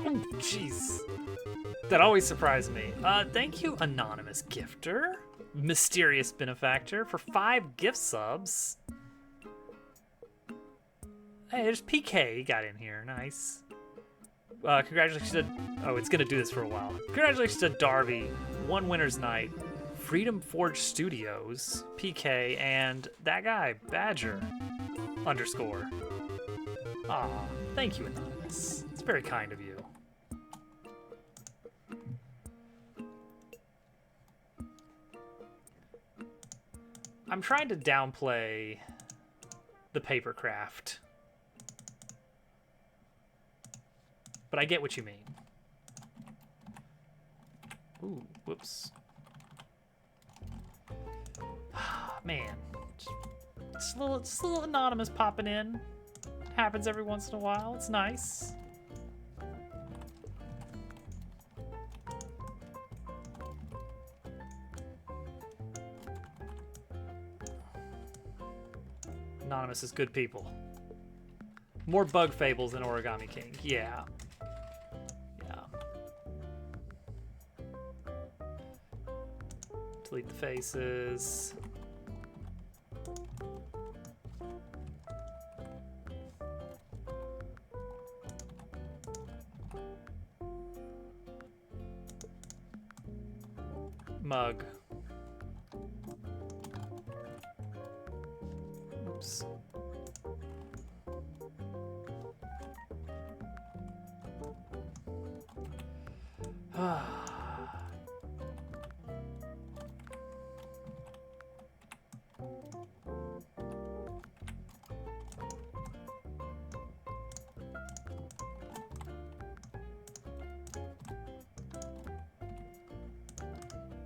S1: Oh, jeez. That always surprised me. Thank you, anonymous gifter, mysterious benefactor, for 5 gift subs. Hey, there's PK. He got in here. Nice. Congratulations to... Oh, it's going to do this for a while. Congratulations to Darby, One Winter's Night, Freedom Forge Studios, PK, and that guy, Badger, _ Aw, thank you, anonymous. It's very kind of you. I'm trying to downplay the papercraft, but I get what you mean. Ooh, whoops. Man, just a little anonymous popping in. Happens every once in a while. It's nice. Anonymous is good people. More bug fables than Origami King. Yeah. Yeah. Delete the faces. Mug. Oops.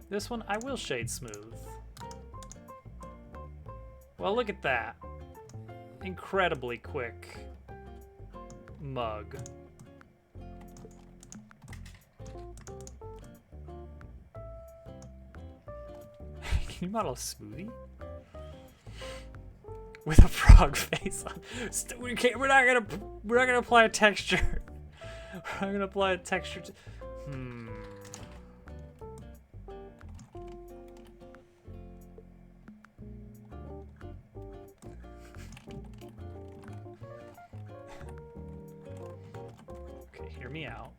S1: This one I will shade smooth. Well, look at that. Incredibly quick mug. Can you model a smoothie? With a frog face on. We're not gonna apply a texture. We're not gonna apply a texture to... Okay, hear me out.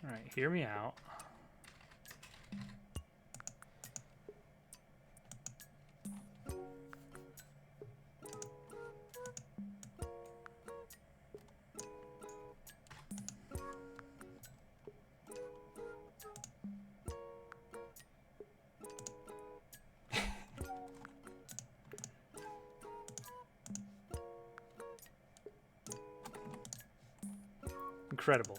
S1: All right, hear me out. incredible.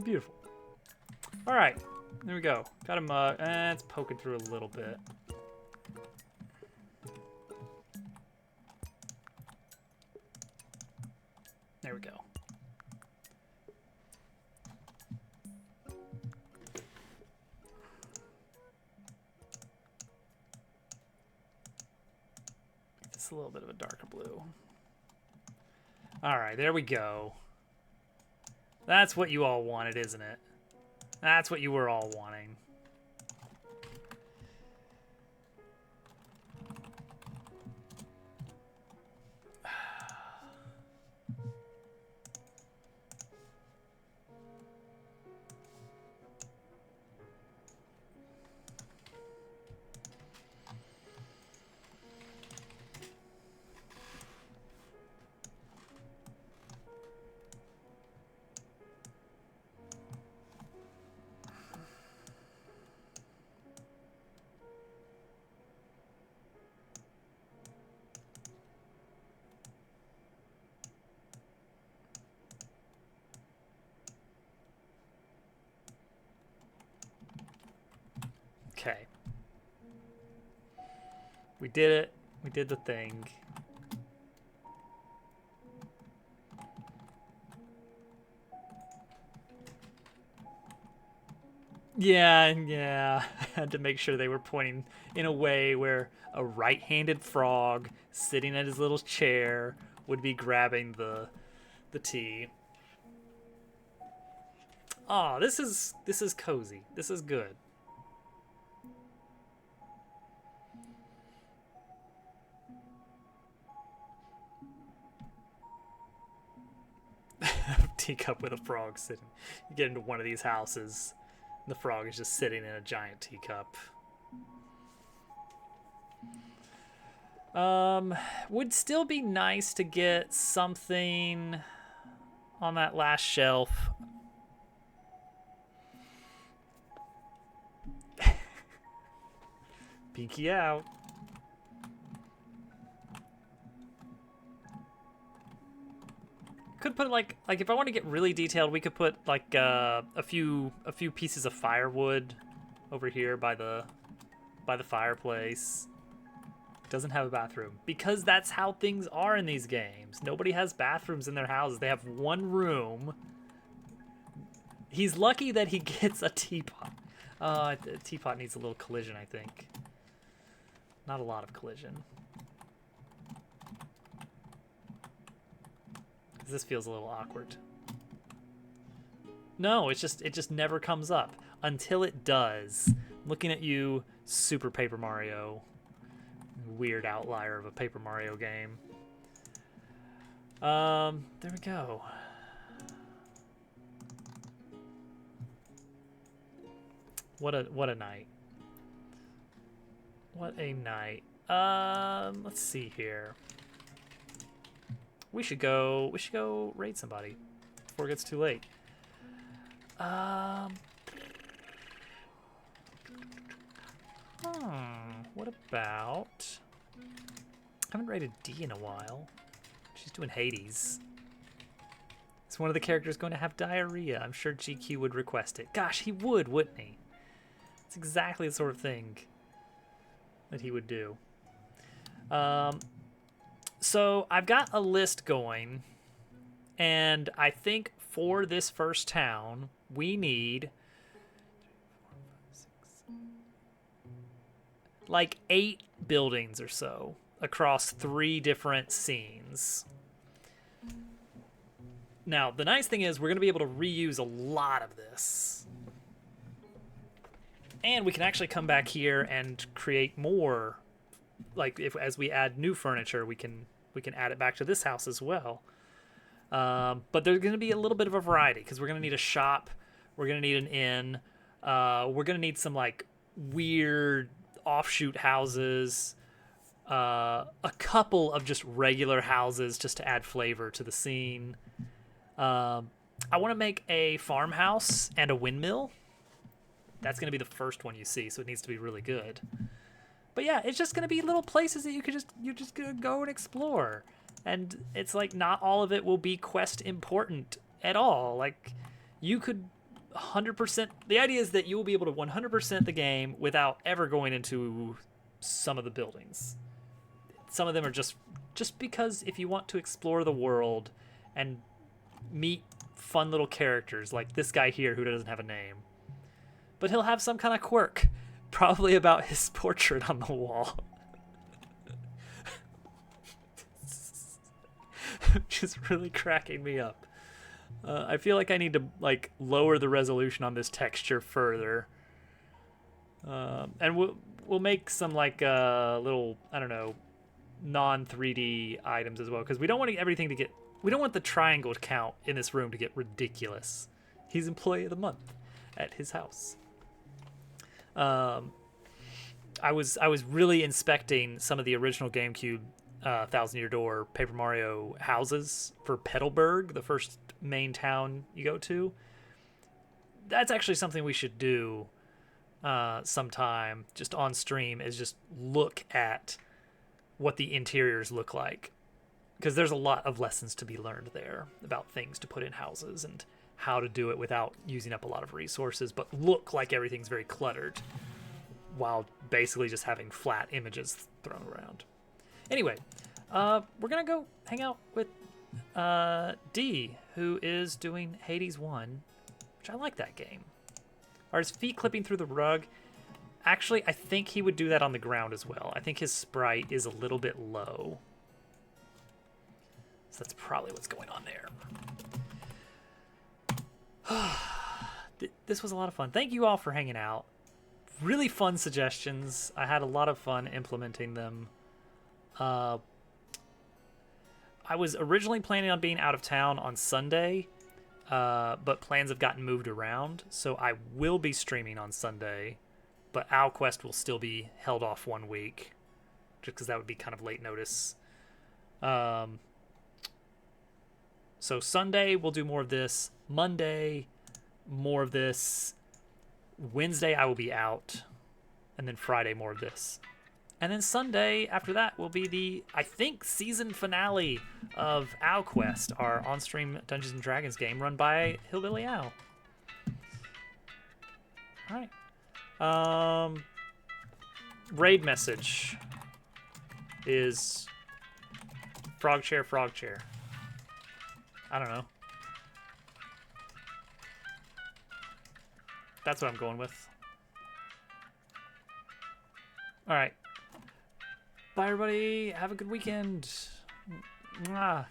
S1: Beautiful. All right, there we go. Got him. It's poking through a little bit. There we go. Just a little bit of a darker blue. All right, there we go. That's what you all wanted, isn't it? That's what you were all wanting. Okay. We did it. We did the thing. Yeah. I had to make sure they were pointing in a way where a right-handed frog sitting at his little chair would be grabbing the tea. Oh, this is cozy. This is good. Teacup with a frog sitting. You get into one of these houses, and the frog is just sitting in a giant teacup. Would still be nice to get something on that last shelf. Pinky out. Could put like if I want to get really detailed, we could put like a few pieces of firewood over here by the fireplace. Doesn't have a bathroom because that's how things are in these games. Nobody has bathrooms in their houses. They have one room. He's lucky that he gets a teapot. The teapot needs a little collision, I think. Not a lot of collision. This feels a little awkward. No, it just never comes up until it does. I'm looking at you, Super Paper Mario. Weird outlier of a Paper Mario game. There we go. What a night. What a night. Let's see here. We should go raid somebody before it gets too late. What about... I haven't raided D in a while. She's doing Hades. Is one of the characters going to have diarrhea? I'm sure GQ would request it. Gosh, he would, wouldn't he? It's exactly the sort of thing that he would do. So I've got a list going, and I think for this first town, we need like 8 buildings or so across 3 different scenes. Now, the nice thing is we're going to be able to reuse a lot of this. And we can actually come back here and create more. Like, as we add new furniture, we can add it back to this house as well. But there's going to be a little bit of a variety because we're going to need a shop. We're going to need an inn. We're going to need some like weird offshoot houses. A couple of just regular houses just to add flavor to the scene. I want to make a farmhouse and a windmill. That's going to be the first one you see, so it needs to be really good. But yeah, it's just going to be little places that you're just going to go and explore. And it's like not all of it will be quest important at all. Like you could 100%, the idea is that you will be able to 100% the game without ever going into some of the buildings. Some of them are just because if you want to explore the world and meet fun little characters like this guy here who doesn't have a name, but he'll have some kind of quirk, probably about his portrait on the wall. Just really cracking me up. I feel like I need to like lower the resolution on this texture further, and we'll make some like little, I don't know, non 3D items as well, because we don't want everything to get, we don't want the triangle count in this room to get ridiculous. He's employee of the month at his house. I was really inspecting some of the original GameCube Thousand Year Door Paper Mario houses for Petalburg, the first main town you go to. That's actually something we should do sometime, just on stream, is just look at what the interiors look like, because there's a lot of lessons to be learned there about things to put in houses and how to do it without using up a lot of resources, but look like everything's very cluttered while basically just having flat images thrown around. Anyway, we're gonna go hang out with D, who is doing Hades 1, which I like that game. Are his feet clipping through the rug? Actually, I think he would do that on the ground as well. I think his sprite is a little bit low. So that's probably what's going on there. This was a lot of fun. Thank you all for hanging out. Really fun suggestions. I had a lot of fun implementing them. I was originally planning on being out of town on Sunday, but plans have gotten moved around, so I will be streaming on Sunday, but OwlQuest will still be held off 1 week, just because that would be kind of late notice. So Sunday, we'll do more of this. Monday, more of this. Wednesday, I will be out. And then Friday, more of this. And then Sunday, after that, will be the, I think, season finale of OwlQuest, our on-stream Dungeons & Dragons game run by Hillbilly Owl. All right. Raid message is frog chair. I don't know. That's what I'm going with. All right. Bye, everybody. Have a good weekend. Mwah.